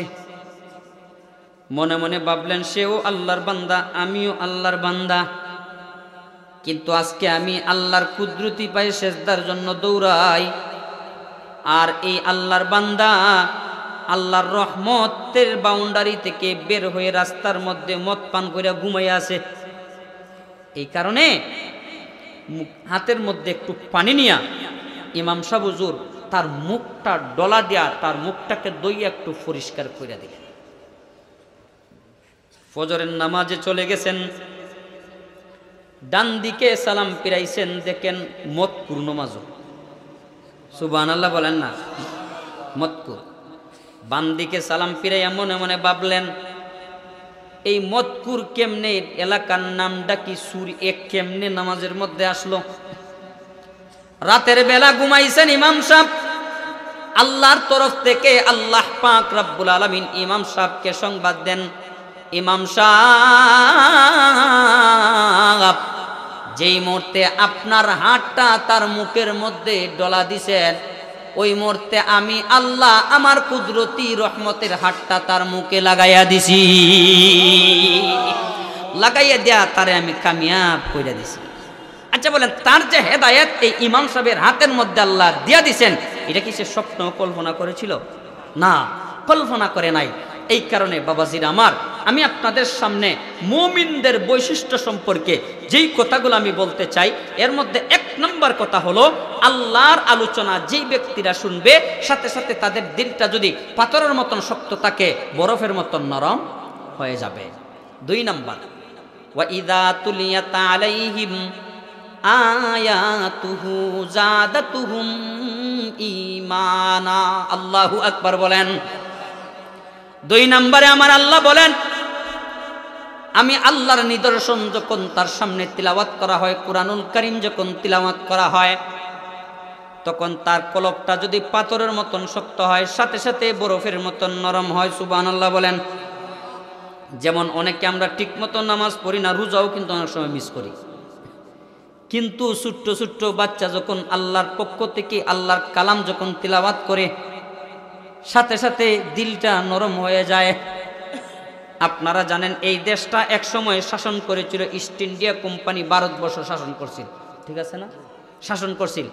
মনে মনে ভাবলেন সেও আল্লাহর বান্দা, আমিও আল্লাহর বান্দা, কিন্তু আজকে আমি আল্লাহর কুদরতি পায়ে সেজদার জন্য দৌড়াই, আর এই আল্লাহর বান্দা আল্লাহর রহমতের বাউন্ডারি থেকে বের হয়ে রাস্তার মধ্যে মদ পান করে ঘুমাইয়া আছে। এই কারণে হাতের মধ্যে একটু পানি নিয়া ইমাম সাহেব হুজুর তার মুখটা ডলা দিয়া তার মুখটাকে দইয়া একটু পরিষ্কার করে দিলেন। ফজরের নামাজে চলে গেছেন, ডান দিকে সালাম ফিরাইছেন, দেখেন মদকুর নমাজ। সুবহানাল্লাহ বলেন না, মদকুর। বাম দিকে সালাম ফিরাইয়া মনে মনে ভাবলেন এই মদকুর কেমনে, এলাকার নামটা কি সুর, এক কেমনে নামাজের মধ্যে আসলো? রাতের বেলা ঘুমাইছেন ইমাম সাহেব, আল্লাহর তরফ থেকে আল্লাহ পাক রব্বুল আলামিন ইমাম সাহেবকে সংবাদ দেন, ইমাম সাহেব যেই মুহূর্তে আপনার হাতটা তার মুখের মধ্যে ডলা দিছেন, ওই মুহূর্তে আমি আল্লাহ আমার কুদরতি রহমতের হাতটা তার মুখে লাগাইয়া দিছি, লাগাইয়া দেয়া তারে আমি কামিয়াব কইরা দিছি। আচ্ছা বলেন, তার যে হেদায়েত এই ইমাম সাহেবের হাতের মধ্যে আল্লাহ দিয়া দিছেন, এটা কি সে স্বপ্ন কল্পনা করেছিল? না, কল্পনা করে নাই। এই কারণে বাবাজির আমার, আমি আপনাদের সামনে মুমিনদের বৈশিষ্ট্য সম্পর্কে যেই কথাগুলো আমি বলতে চাই, এর মধ্যে এক নম্বর কথা হলো আল্লাহর আলোচনা যেই ব্যক্তিরা শুনবে, সাথে সাথে তাদের দিলটা যদি পাথরের মতন শক্ত থাকে, বরফের মতন নরম হয়ে যাবে। 2 নম্বর, ওয়া ইযা তুলিয়াত আলাইহিম আয়াতুহু যাদাতুহুম ঈমানা। আল্লাহু আকবার বলেন। 2 নম্বরে আমার আল্লাহ বলেন, আমি আল্লাহর নিদর্শন যখন তার সামনে তিলাওয়াত করা হয়, কুরআনুল কারীম যখন তিলাওয়াত করা হয়, তখন তার কলবটা যদি পাথরের মতন শক্ত হয়, সাথে সাথে বরফের মতন নরম হয়। সুবহানাল্লাহ বলেন। যেমন অনেকে আমরা ঠিক মতো নামাজ পড়ি না, রোজাও কিন্তু অনেক সময় মিস করি, কিন্তু ছোট্ট ছোট্ট বাচ্চা যখন আল্লাহর পক্ষ থেকে আল্লাহর কালাম যখন তিলাওয়াত করে, সাথে সাথে দিলটা নরম হয়ে যায়। আপনারা জানেন এই দেশটা এক সময় শাসন করেছিল ইস্ট ইন্ডিয়া কোম্পানি, ভারতবর্ষ শাসন করছিল, ঠিক আছে না? শাসন করছিল।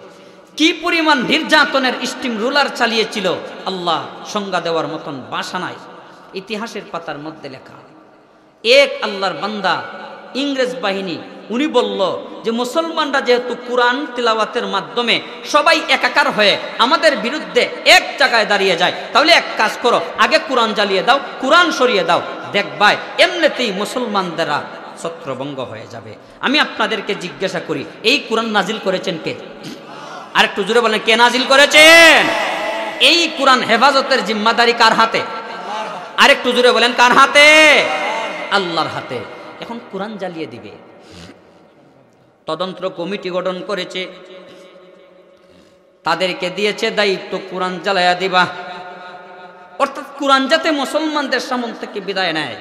কি পরিমাণ নির্যাতনের স্টিম রুলার চালিয়েছিল আল্লাহ সংজ্ঞা দেওয়ার মতন ভাষা নাই। ইতিহাসের পাতার মধ্যে লেখা। এক আল্লাহর বান্দা ইংরেজ বাহিনী, উনি বলল যে মুসলমানরা যেহেতু কোরআন তিলাওয়াতের মাধ্যমে সবাই একাকার হয়ে আমাদের বিরুদ্ধে এক জায়গায় দাঁড়িয়ে যায়, তাহলে এক কাজ করো, আগে কোরআন জ্বালিয়ে দাও, কোরআন সরিয়ে দাও, দেখবাই এমনিতেই মুসলমানদেরা ছত্রভঙ্গ হয়ে যাবে। আমি আপনাদেরকে জিজ্ঞাসা করি, এই কোরআন নাজিল করেছেন কে? আরেকটু জোরে বলেন, কে নাজিল করেছেন? এই কোরআন হেফাজতের জিম্মাদারি কার হাতে? আরেকটু জোরে বলেন, কার হাতে? আল্লাহর হাতে। এখন কোরআন জ্বালিয়ে দিবে, তদন্ত কমিটি গঠন করেছে, তাদেরকে দিয়েছে দায়িত্ব কোরআন জ্বালায়া দিবা, অর্থাৎ কোরআন যাতে মুসলমানদের সামনে থেকে বিদায় নেয়।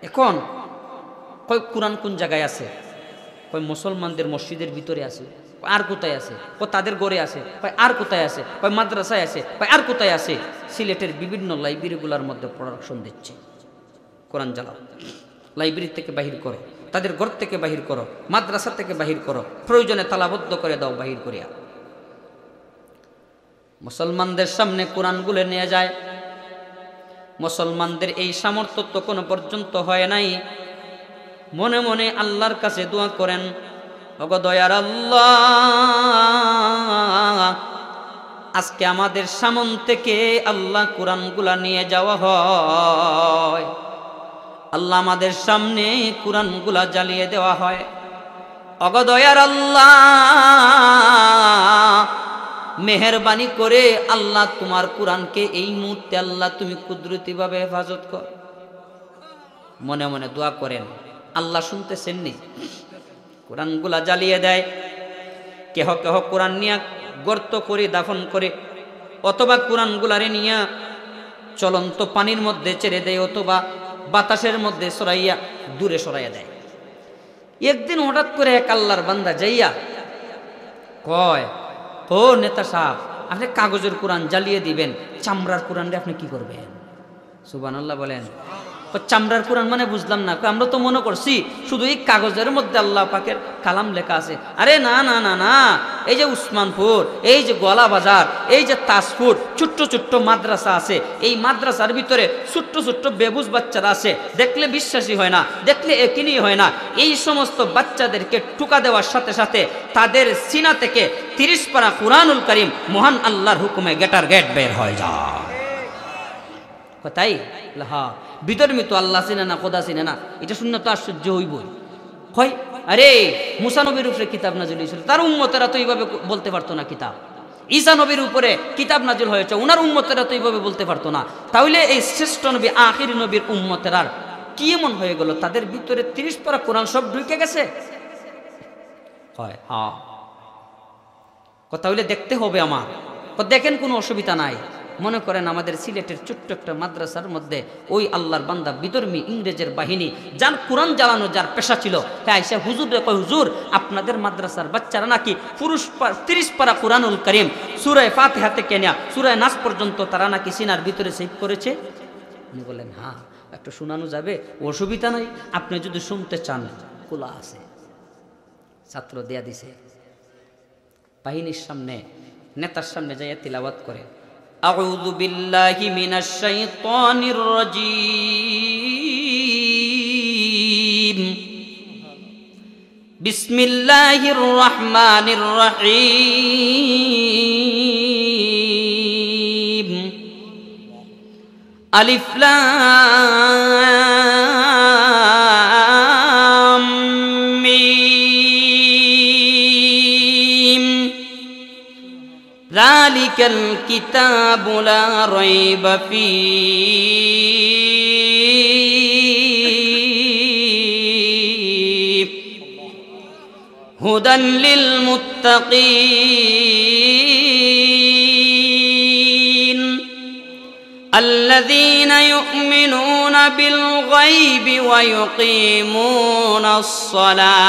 এখন কয় কোরআন কোন জায়গায় আছে? কয় মুসলমানদের মসজিদের ভিতরে আছে। আর কোথায় আছে? কয় তাদের গড়ে আছে। কয় আর কোথায় আছে? কয় মাদ্রাসায় আছে। কয় আর কোথায় আছে? সিলেটের বিভিন্ন লাইব্রেরিগুলোর মধ্যে প্রোডাকশন দিচ্ছে। কোরআন জ্বালাও, লাইব্রেরি থেকে বাহির করো, তাদের ঘর থেকে বাহির করো, মাদ্রাসা থেকে বাহির করো, প্রয়োজনে তালাবদ্ধ করে দাও বাহির করিয়া। মুসলমানদের সামনে কোরআনগুলো নিয়ে যায়। মুসলমানদের এই সামর্থ্য তখন পর্যন্ত হয় নাই। মনে মনে আল্লাহর কাছে দোয়া করেন, ওগো দয়ার আল্লাহ, আজকে আমাদের সামন থেকে আল্লাহ কোরআনগুলা নিয়ে যাওয়া হয়, আল্লাহ আমাদের সামনে কোরআনগুলা জ্বালিয়ে দেওয়া হয়। ওগো দয়ার আল্লাহ, মেহেরবানি করে আল্লাহ তোমার কোরআনকে এই মুহূর্তে আল্লাহ তুমি কুদরতিভাবে হেফাজত কর। মনে মনে দোয়া করেন, আল্লাহ শুনতেছেন নি? কোরআনগুলা জ্বালিয়ে দেয়। কেহ কেহ কোরআন নিয়ে গর্ত করে দাফন করে, অথবা কোরআনগুলারে নিয়ে চলন্ত পানির মধ্যে ছেড়ে দেয়, অথবা বাতাসের মধ্যে সরাইয়া দূরে সরাইয়া দেয়। একদিন হঠাৎ করে এক আল্লাহর বান্দা যাইয়া কয়, ও নেতা সাহেব, আপনি কাগজের কোরআন জ্বালিয়ে দিবেন, চামড়ার কোরআনরে আপনি কি করবেন? সুবহানাল্লাহ বলেন। চামড়ার কোরআন মানে বুঝলাম না। আমরা তো মনে করছি শুধু এই কাগজের মধ্যে আল্লাহ পাকের কালাম লেখা আছে। আরে না না না না, এই যে উসমানপুর, এই যে গোয়ালা বাজার, এই যে তাজপুর, ছোট্ট ছোট্ট মাদ্রাসা আছে, এই মাদ্রাসার ভিতরে ছোট্ট ছোট্ট বেবুজ বাচ্চারা আছে, দেখলে বিশ্বাসী হয় না, দেখলে একিনই হয় না। এই সমস্ত বাচ্চাদেরকে টুকা দেওয়ার সাথে সাথে তাদের সিনা থেকে 30 পারা কুরআনুল কারীম মহান আল্লাহর হুকুমে গেটার গেট বের হয়ে যায়। তাই হ্যাঁ, বিধর্মী তো আল্লাহ চিনে না, খোদা চিনে না, এটা শুনে তো আশ্চর্য হইবই। হয় আরে মুসা নবীর উপরে কিতাব নাজিল হয়েছিল, তার উম্মতেরা তো এইভাবে বলতে পারতো না কিতাব। ঈসা নবীর উপরে কিতাব নাজিল হয়েছে, ওনার উম্মতেরা তো এইভাবে বলতে পারতো না। তাহলে এই শ্রেষ্ঠ নবী আখির নবীর উম্মতেরা কি এমন হয়ে গেল, তাদের ভিতরে 30 পারা কোরআন সব ঢুকে গেছে? হয় হ্যাঁ, কথা হইলে দেখতে হবে আমার। দেখেন কোনো অসুবিধা নাই। মনে করেন আমাদের সিলেটের ছোট্ট একটা মাদ্রাসার মধ্যে ওই আল্লাহর বান্দা বিধর্মী ইংরেজের বাহিনী, যার কোরআন জ্বালানো যার পেশা ছিল, হ্যাঁ সে হুজুর রে কয়, হুজুর আপনাদের মাদ্রাসার বাচ্চারা নাকি 30 পারা কুরআনুল কারীম সূরা ফাতিহা থেকে নিয়ে সূরা নাস পর্যন্ত তারা নাকি সিনার ভিতরে সেভ করেছে। উনি বললেন, হ্যাঁ একটু শোনানো যাবে, অসুবিধা নাই, আপনি যদি শুনতে চান খোলা আছে। ছাত্র দেয়া দিছে, বাহিনীর সামনে নেতার সামনে যাইয়া তিলাওয়াত করে, আউযু বিল্লাহি মিনাশ শাইতানির রাজীম, বিসমিল্লাহির রহমানির রহিম, আলিফ লাম মিম, যালিকাল কিতাবু লা রাইবা ফীহি হুদাল লিল মুত্তাকিন আল্লাযীনা ইউমিনুনা বিল গায়বি ওয়া ইউকিমুনাস সালাত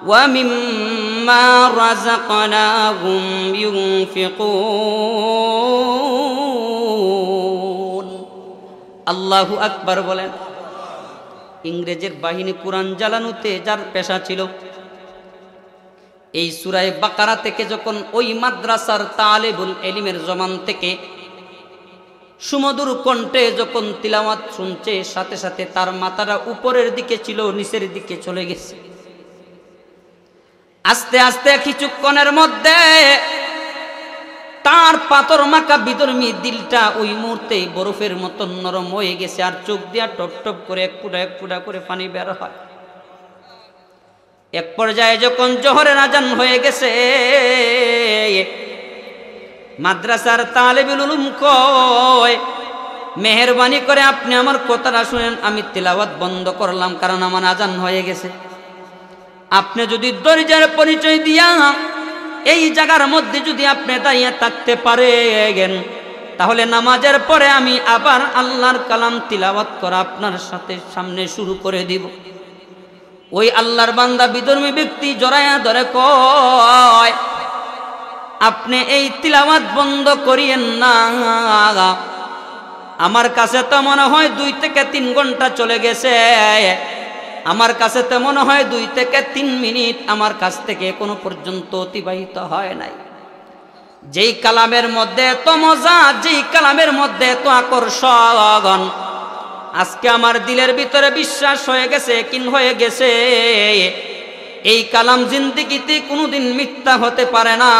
ওয়া মিম্মা রাযাকনাহুম ইউনফিকুন। আল্লাহু আকবার বলেন। ইংরেজের বাহিনী কোরআন জ্বালানোতে যার পেশা ছিল, এই সূরা বাকারা থেকে যখন ওই মাদ্রাসার তালেবুল ইলমের জমান থেকে সুমধুর কণ্ঠে যখন তিলাওয়াত শুনছে, সাথে সাথে তার মাথাটা উপরের দিকে ছিল, নিচের দিকে চলে গেছে। আস্তে আস্তে কিছুক্ষণের মধ্যে তার পাথর মাখা বিধর্মী দিলটা ওই মুহূর্তে বরফের মতন নরম হয়ে গেছে, আর চোখ দিয়া টপ টপ করে এক ফুটা করে পানি বের হয়। এক পর্যায়ে যখন জোহরের আজান হয়ে গেছে, মাদ্রাসার তালেবুল উলুম কয়, মেহেরবানি করে আপনি আমার কথাটা শুনেন। আমি তিলাওয়াত বন্ধ করলাম, কারণ আমার আজান হয়ে গেছে। আপনি যদি ধৈর্যের পরিচয় দিয়া এই জায়গার মধ্যে যদি আপনি দাঁড়িয়ে থাকতে পারেন, তাহলে নামাজের পরে আমি আবার আল্লাহর কালাম তিলাওয়াত করা আপনার সাথে সামনে শুরু করে দিব। ওই আল্লাহর বান্দা বিধর্মী ব্যক্তি জড়াইয়া ধরে কয়, আপনি এই তিলাওয়াত বন্ধ করিয়েন না, আমার কাছে তো মনে হয় 2 থেকে 3 ঘন্টা চলে গেছে, আমার কাছে তো মনে হয় 2 থেকে 3 মিনিট আমার কাছ থেকে কোনো পর্যন্ত অতিবাহিত হয় নাই। যেই কালামের মধ্যে এত মজা, যেই কালামের মধ্যে এত আকর্ষণ, আজকে আমার দিলের ভিতরে বিশ্বাস হয়ে গেছে, কিন হয়ে গেছে, এই কালাম জিন্দেগিতে কোনোদিন মিথ্যা হতে পারে না,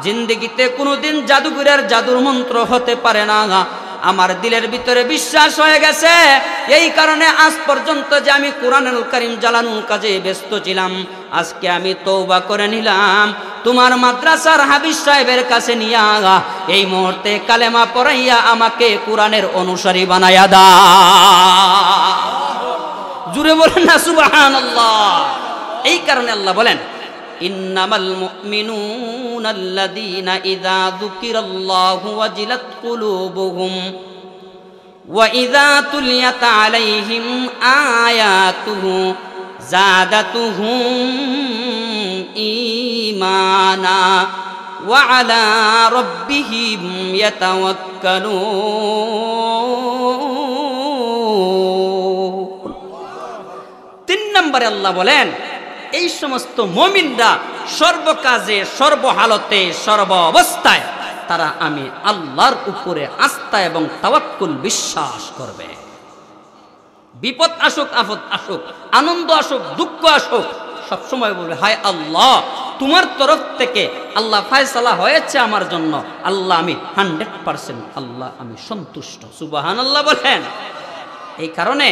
জিন্দেগিতে কোনোদিন জাদুঘরের জাদুর মন্ত্র হতে পারে না। আমার দিলের ভিতরে বিশ্বাস হয়ে গেছে। এই কারণে আজ পর্যন্ত যে আমি কোরআনুল কারীম জ্বালানোর কাজে ব্যস্ত ছিলাম, আজকে আমি তওবা করে নিলাম, তোমার মাদ্রাসার হাফিজ সাহেবের কাছে নিয়া এই মুহূর্তে কালেমা পড়াইয়া আমাকে কোরআনের অনুসারী বানায়া দাও। জুড়ে বলেন না সুবহানাল্লাহ। এই কারণে আল্লাহ বলেন, ইন্নামাল মুমিনুনা আল্লাযীনা ইযা যুকিরাল্লাহু ওয়াজিলাত কুলুবুহুম ওয়া ইযা তুলিয়াত আলাইহিম আয়াতুহু যাদাতুহুম ঈমানা ওয়া আলা রাব্বিহিম ইয়াতাওয়াক্কালুন। 3 নম্বরে আল্লাহ বলেন, এই সমস্ত মুমিনরা সর্বকাজে, সর্বহালতে, সর্ব অবস্থায় তারা আমি আল্লাহর উপরে আস্থা এবং তাওয়াক্কুল বিশ্বাস করবে। বিপদ আসুক, আপদ আসুক, আনন্দ আসুক, দুঃখ আসুক, সবসময় বলবে, হায় আল্লাহ, তোমার তরফ থেকে আল্লাহ ফয়সালা হয়েছে আমার জন্য, আল্লাহ আমি 100% আল্লাহ আমি সন্তুষ্ট। সুবহানাল্লাহ বলেন। এই কারণে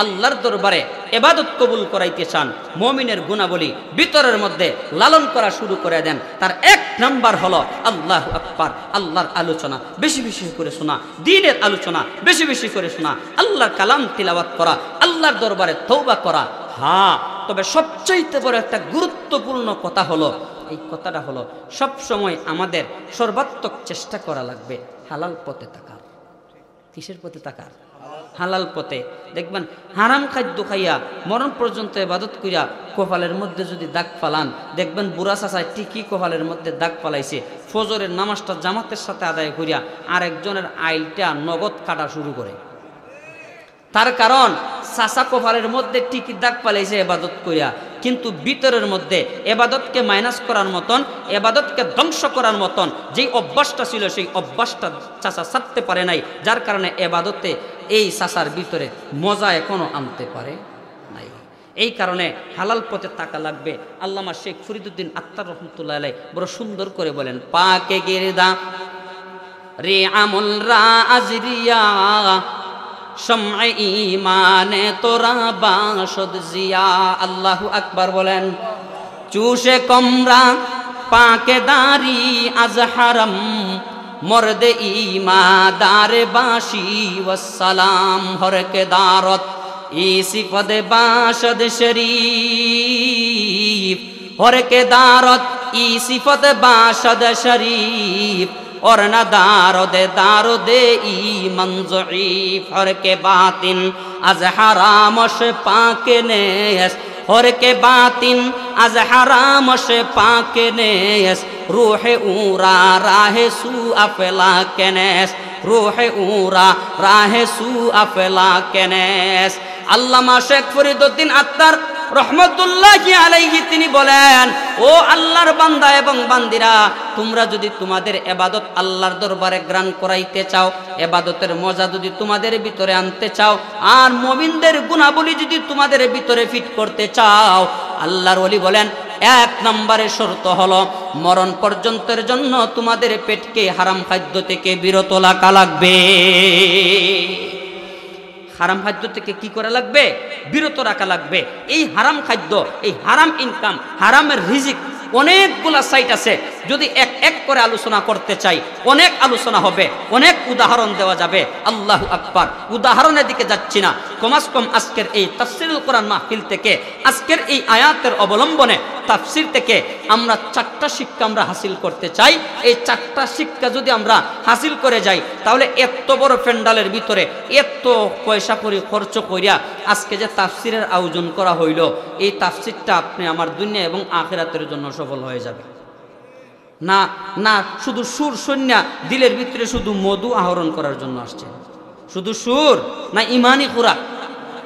আল্লাহর দরবারে ইবাদত কবুল করাইতে চান, মুমিনের গুণাবলী ভিতরের মধ্যে লালন করা শুরু করে দেন। তার 1 নাম্বার হলো আল্লাহু আকবার, আল্লাহর আলোচনা বেশি বেশি করে শোনা, দ্বীনের আলোচনা বেশি বেশি করে শোনা, আল্লাহর কালাম তিলাওয়াত করা, আল্লাহর দরবারে তওবা করা। হ্যাঁ, তবে সবচাইতে বড় একটা গুরুত্বপূর্ণ কথা হলো, এই কথাটা হলো সব সময় আমাদের সর্বাত্মক চেষ্টা করা লাগবে হালাল পথে থাকার। কিসের পথে থাকার? হালাল পথে। দেখবেন হারাম খাদ্য খাইয়া মরণ পর্যন্ত ইবাদত কইরা কপালের মধ্যে যদি দাগ ফালান, দেখবেন বুড়া চাচায় ঠিকই কপালের মধ্যে দাগ ফালাইছে, ফজরের নামাজটা জামাতের সাথে আদায় করিয়া আরেকজনের আইলটা নগদ কাটা শুরু করে। তার কারণ চাচা কপালের মধ্যে ঠিকই দাগ ফালাইছে ইবাদত কইরা, কিন্তু ভিতরের মধ্যে ইবাদতকে মাইনাস করার মতন, ইবাদতকে ধ্বংস করার মতন যেই অভ্যাসটা ছিল, সেই অভ্যাসটা চাচা ছাড়তে পারে নাই, যার কারণে ইবাদতে এই চাচার ভিতরে মজা এখনো আনতে পারে নাই। এই কারণে হালাল পথে থাকা লাগবে। আল্লামা শেখ ফরিদুদ্দিন আত্তার রহমতুল্লাহ আলাইহি বড় সুন্দর করে বলেন, পাকে গিরদা রে আমল রা আজরিয়া শামঈ ঈমানে তোরা বাশদ জিয়া। আল্লাহু আকবার বলেন। চুষে কমরা পাকে দারি আজ হারাম মর্দে ইমাদারে বাসি ওয়াসসালাম। হরকে দারত ই সিফদে বাশদ শরীফ, হরকে দারত ই সিফত বাশদ শরীফ, और न दारो दे ईमान ज़ईफ़। हर के बातिन अज़ हरामश पाक नेस, हर के बातिन अज़ हरामश पाक नेस, रूह ऊरा राह सू अफला केनेस, रूह ऊरा राह सू अफला केनेस। আল্লামা শেখ ফরিদুদ্দিন আত্তার রহমতুল্লাহি আলাইহি তিনি বলেন, ও আল্লাহর বান্দা এবং বান্দিরা, তোমরা যদি তোমাদের ইবাদত আল্লাহর দরবারে গ্রহণ করাইতে চাও, ইবাদতের মজা যদি তোমাদের ভিতরে আনতে চাও, আর মুমিনদের গুণাবলী যদি তোমাদের ভিতরে ফিট করতে চাও, আল্লাহর ওলি বলেন 1 নম্বরে শর্ত হলো মরণ পর্যন্তের জন্য তোমাদের পেটকে হারাম খাদ্য থেকে বিরত রাখা লাগবে। হারাম খাদ্য থেকে কি করা লাগবে? বিরত রাখা লাগবে। এই হারাম খাদ্য, এই হারাম ইনকাম, হারামের রিজিক অনেকগুলা সাইট আছে, যদি এক এক করে আলোচনা করতে চাই অনেক আলোচনা হবে, অনেক উদাহরণ দেওয়া যাবে। আল্লাহু আকবার। উদাহরণের দিকে যাচ্ছি না, কমাস কম আজকের এই তাফসীরুল কোরআন মাহফিল থেকে, আজকের এই আয়াতের অবলম্বনে তাফসীর থেকে আমরা 4টা শিক্ষা আমরা হাসিল করতে চাই। এই 4টা শিক্ষা যদি আমরা হাসিল করে যাই, তাহলে এত বড় প্যান্ডালের ভিতরে এত পয়সা করে খরচ করিয়া আজকে যে তাফসীরের আয়োজন করা হইল, এই তাফসীরটা আপনি আমার দুনিয়া এবং আখিরাতের জন্য সফল হয়ে যাবে। না না, শুধু সুর সন্ধ্যা দিলের ভিতরে শুধু মধু আহরণ করার জন্য আসছে, শুধু সুর না, ইমানি খুরাক।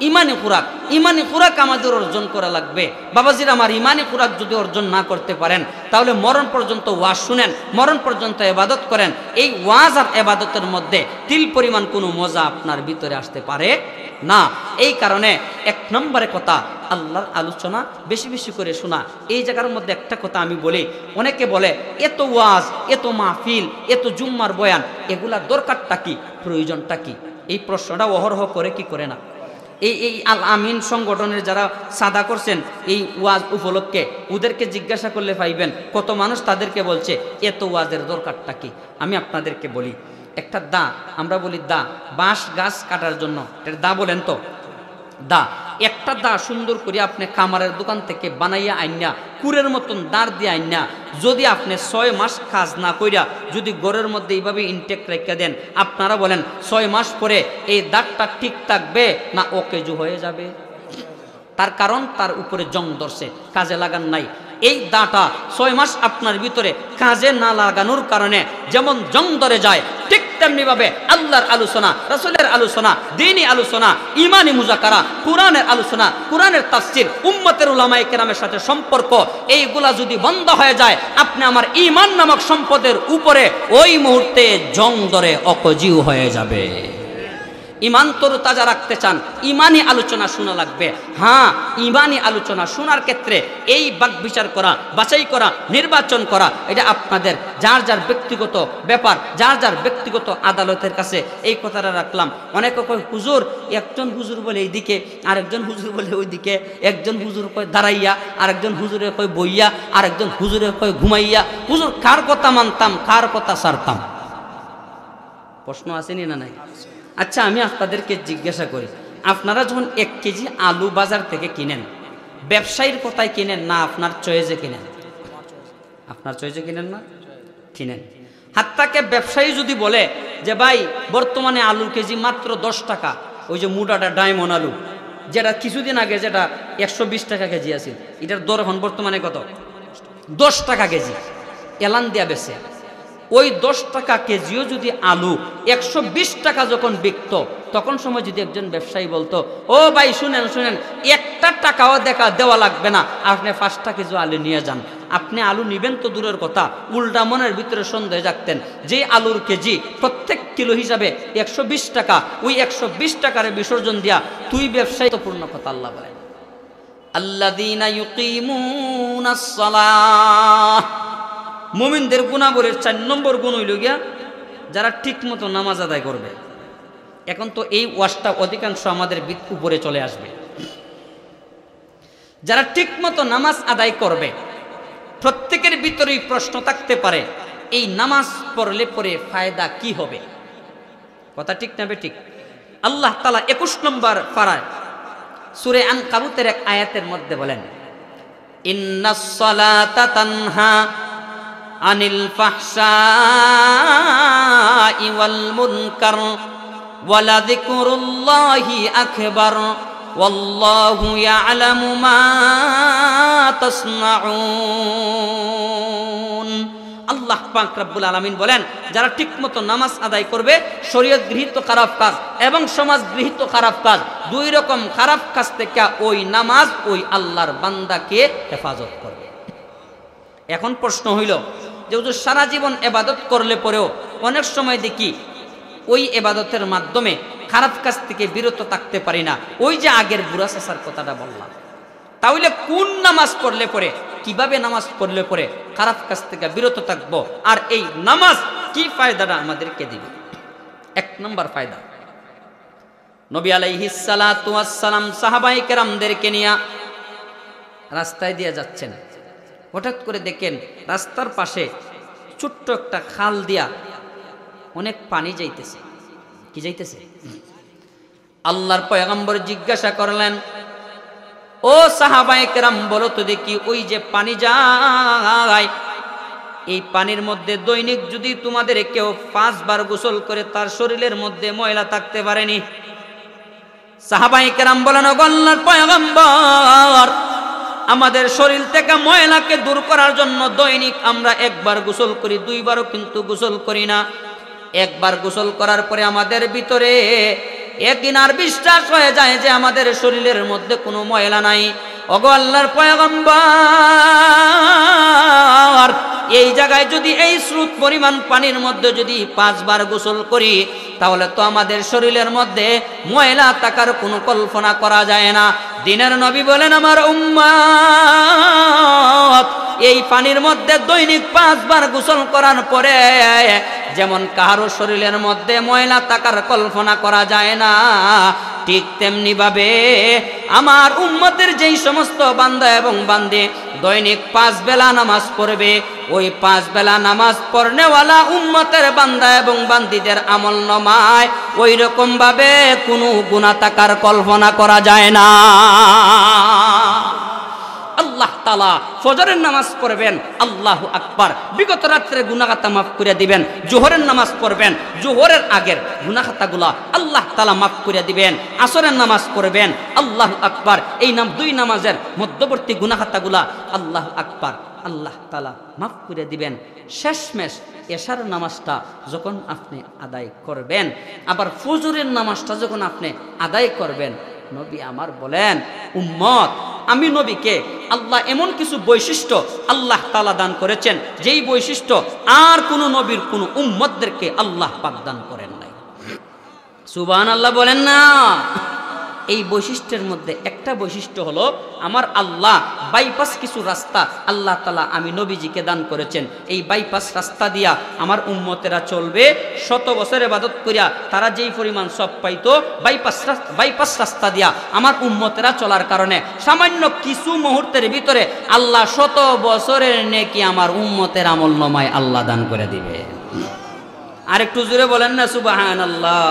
ইমানি খুরাক, ইমানি খুরাক আমাদের অর্জন করা লাগবে। বাবাজির আমার, ইমানি খুরাক যদি অর্জন না করতে পারেন, তাহলে মরণ পর্যন্ত ওয়াজ শুনেন, মরণ পর্যন্ত ইবাদত করেন, এই ওয়াজ আর ইবাদতের মধ্যে তিল পরিমাণ কোনো মজা আপনার ভিতরে আসতে পারে না। এই কারণে 1 নম্বরে কথা, আল্লাহর আলোচনা বেশি বেশি করে শোনা। এই জায়গার মধ্যে একটা কথা আমি বলি, অনেকে বলে এত ওয়াজ, এত মাহফিল, এত জুম্মার বয়ান, এগুলার দরকারটা কি, প্রয়োজনটা কি? এই প্রশ্নটা অহরহ করে কি করে না। এই আল আমিন সংগঠনের যারা সাদা করছেন এই ওয়াজ উপলক্ষে, ওদেরকে জিজ্ঞাসা করলে পাইবেন কত মানুষ তাদেরকে বলছে এত ওয়াজের দরকারটা কি। আমি আপনাদেরকে বলি, একটা দা, আমরা বলি দা, বাঁশ গাছ কাটার জন্য এর দা বলেন তো, দা, একটা দা সুন্দর করে আপনি কামারের দোকান থেকে বানাইয়া আইনা, কুরের মতন দাঁড় দিয়ে আইনা, যদি আপনি 6 মাস কাজ না কইরা যদি ঘরের মধ্যে এইভাবে ইনটেক রেখে দেন, আপনারা বলেন 6 মাস পরে এই দাঁতটা ঠিক থাকবে না অকেজু হয়ে যাবে? তার কারণ তার উপরে জং ধরছে, কাজে লাগান নাই। এই দাঁটা 6 মাস আপনার ভিতরে কাজে না লাগানোর কারণে যেমন জং ধরে যায়, ঠিক তেমনি ভাবে আল্লাহর আলোচনা, রাসূলের আলোচনা, দ্বীনি আলোচনা, ঈমানি মুযাকারা, কোরআনের আলোচনা, কোরআনের তাফসীর, উম্মতের উলামায়ে কেরামের সাথে সম্পর্ক, এইগুলা যদি বন্ধ হয়ে যায়, আপনি আমার ঈমান নামক সম্পদের উপরে ওই মুহূর্তে জং ধরে অকজিউ হয়ে যাবে। ইমান তরু তাজা রাখতে চান, ইমানি আলোচনা শোনা লাগবে। হ্যাঁ, ইমানি আলোচনা শোনার ক্ষেত্রে এই বাক বিচার করা, বাছাই করা, নির্বাচন করা, এটা আপনাদের যার যার ব্যক্তিগত ব্যাপার, যার যার ব্যক্তিগত আদালতের কাছে এই কথাটা রাখলাম। অনেকে কয় হুজুর, একজন হুজুর বলে এইদিকে, আরেকজন হুজুর বলে ওইদিকে, একজন হুজুর কয় দাঁড়াইয়া, আরেকজন হুজুরে কয় বইয়া, আরেকজন হুজুরে কয় ঘুমাইয়া। হুজুর কার কথা মানতাম, কার কথা ছাড়তাম? প্রশ্ন আসেনি না নাই? আচ্ছা, আমি আপনাদেরকে জিজ্ঞাসা করি, আপনারা যখন 1 কেজি আলু বাজার থেকে কিনেন, ব্যবসায়ীর কথায় কিনেন না আপনার চয়েজে কিনেন? আপনার চয়েজে কিনেন না? কিনেন। হাত্তাকে ব্যবসায়ী যদি বলে যে ভাই বর্তমানে আলুর কেজি মাত্র 10 টাকা, ওই যে মুডাটা ডায়মন্ড আলু, যেটা কিছুদিন আগে যেটা 120 টাকা কেজি আছে, এটার দর এখন বর্তমানে কত? 10 টাকা কেজি এলান দেয়া বেছে। ওই 10 টাকা কেজিও যদি আলু 120 টাকা যখন বিকত, তখন সময় যদি একজন ব্যবসায়ী বলতো, ও ভাই শুনেন শুনেন, 1 টাকাও দেওয়া লাগবে না, আপনি 5 কেজি আলু নিয়ে যান। আপনি আলু নিবেন তো দূরের কথা, উল্টা মনের ভিতরে সন্দেহ জাগতেন যে আলুর কেজি প্রত্যেক কিলো হিসাবে 120 টাকা, ওই 120 টাকার বিসর্জন দিয়া তুই ব্যবসায়ী। তো পূর্ণ কথা আল্লাহ বলেন, আল্লাযীনা ইউকিমুনাস সালাহ। মুমিনদের গুণাবলীর 4 নম্বর গুণ হইল গিয়া যারা ঠিক মতো নামাজ আদায় করবে। এখন তো এই ওয়াজটা অধিকাংশ আমাদের উপরে চলে আসবে। যারা ঠিক মতো নামাজ আদায় করবে, প্রত্যেকের ভিতরেই প্রশ্ন থাকতে পারে, এই নামাজ পড়লে পরে ফায়দা কি হবে? কথা ঠিক না বেঠিক? আল্লাহ তাআলা 21 নম্বর পারায় সূরা আনকাবুতের এক আয়াতের মধ্যে বলেন, ইন্নাস সালাতা তানহা আনিল ফাহশাই ওয়াল মুনকার ওয়ালা যিকরুল্লাহি আকবার ওয়াল্লাহু ইয়ালামু মা তাসনাউন। আল্লাহ পাক রব্বুল আলামিন বলেন, যারা ঠিকমতো নামাজ আদায় করবে, শরীয়ত গৃহীত খারাপ কাজ এবং সমাজ গৃহীত খারাপ কাজ, 2 রকম খারাপ কাজ থেকে ওই নামাজ ওই আল্লাহর বান্দাকে হেফাজত করবে। এখন প্রশ্ন হইল যে হুজুর সারা জীবন ইবাদত করলে পরেও অনেক সময় দেখি ওই ইবাদতের মাধ্যমে খারাপ কাজ থেকে বিরত থাকতে পারি না। ওই যে আগের বুড়া চাচার কথাটা বললাম, তাহলে কোন নামাজ পড়লে পরে, কিভাবে নামাজ পড়লে পরে খারাপ কাজ থেকে বিরত থাকবো, আর এই নামাজ কি ফায়দাটা আমাদেরকে দিবে? 1 নম্বর ফায়দা, নবী আলাইহিস সালাতু ওয়াস সালাম সাহাবায়ে কেরামদেরকে নিয়ে রাস্তায় দিয়ে যাচ্ছেন, হঠাৎ করে দেখেন রাস্তার পাশে ছোট্ট একটা খাল দিয়া অনেক পানি যাইতেছে। কি যাইতেছে? আল্লাহর পয়গম্বর জিজ্ঞাসা করলেন, ও সাহাবায়ে কেরাম বলো তো দেখি, ওই যে পানি যায়, এই পানির মধ্যে দৈনিক যদি তোমাদের কেউ 5 বার গোসল করে তার শরীরের মধ্যে ময়লা থাকতে পারেনি? সাহাবায়ে কেরাম বলেন, ও আল্লাহর পয়গম্বর, আমাদের শরীর থেকে ময়লাকে দূর করার জন্য দৈনিক আমরা 1 বার গোসল করি, 2 বারও কিন্তু গোসল করি না। 1 বার গোসল করার পরে আমাদের ভিতরে একদিন আর বিশ্বাস হয়ে যায় যে আমাদের শরীরের মধ্যে কোনো ময়লা নাই। ওগো আল্লাহর পয়গম্বর, এই জায়গায় যদি এই স্রোত পরিমাণ পানির মধ্যে যদি 5 বার গোসল করি, তাহলে তো আমাদের শরীরের মধ্যে ময়লা থাকার কোনো কল্পনা করা যায় না। দিনের নবী বলেন, আমার উম্মত এই পানির মধ্যে দৈনিক 5 বার গোসল করার পরে যেমন কারো শরীরের মধ্যে ময়লা থাকার কল্পনা করা যায় না, ঠিক তেমনি ভাবে আমার উম্মতের যেই সমস্ত বান্দা এবং বান্দে দৈনিক 5 বেলা নামাজ পড়বে, ওই 5 বেলা নামাজ পড়নেওয়ালা উম্মতের বান্দা এবং বান্দীদের আমলনামায় ওই রকম ভাবে কোনো গুনাহ থাকার কল্পনা করা যায় না। আল্লাহ তাআলা ফজরের নামাজ পড়বেন, আল্লাহু আকবার, বিগত রাত্রে গুনাহ খাতা মাফ করে দিবেন। জোহরের নামাজ পড়বেন, জোহরের আগের গুনাহ খাতাগুলা আল্লাহ তাআলা মাফ করে দিবেন। আসরের নামাজ পড়বেন, আল্লাহু আকবার, এই 2 নামাজের মধ্যবর্তী গুনাহ খাতাগুলা আল্লাহু আকবার, আল্লাহ তাআলা মাফ করে দিবেন। শেষমেশ এশার নামাজটা যখন আপনি আদায় করবেন, আবার ফজরের নামাজটা যখন আপনি আদায় করবেন, নবী আমার বলেন, উম্মত আমি নবীকে আল্লাহ এমন কিছু বৈশিষ্ট্য আল্লাহ তাআলা দান করেছেন, যেই বৈশিষ্ট্য আর কোন নবীর কোন উম্মতদেরকে আল্লাহ পাক দান করেন নাই। সুবহানাল্লাহ বলেন না? এই বৈশিষ্ট্যের মধ্যে একটা বৈশিষ্ট্য হলো, আমার আল্লাহ বাইপাস কিছু রাস্তা আল্লাহ তাআলা আমি নবীজিকে দান করেছেন। এই বাইপাস রাস্তা দিয়া আমার উম্মতেরা চলবে, 100 বছর ইবাদত করিয়া তারা যেই পরিমাণ সব পাইতো, বাইপাস রাস্তা দিয়া আমার উম্মতেরা চলার কারণে সামান্য কিছু মুহূর্তের ভিতরে আল্লাহ 100 বছরের নেকি আমার উম্মতের আমলনামায় আল্লাহ দান করে দিবে। আর একটু জোরে বলেন না সুবহানাল্লাহ।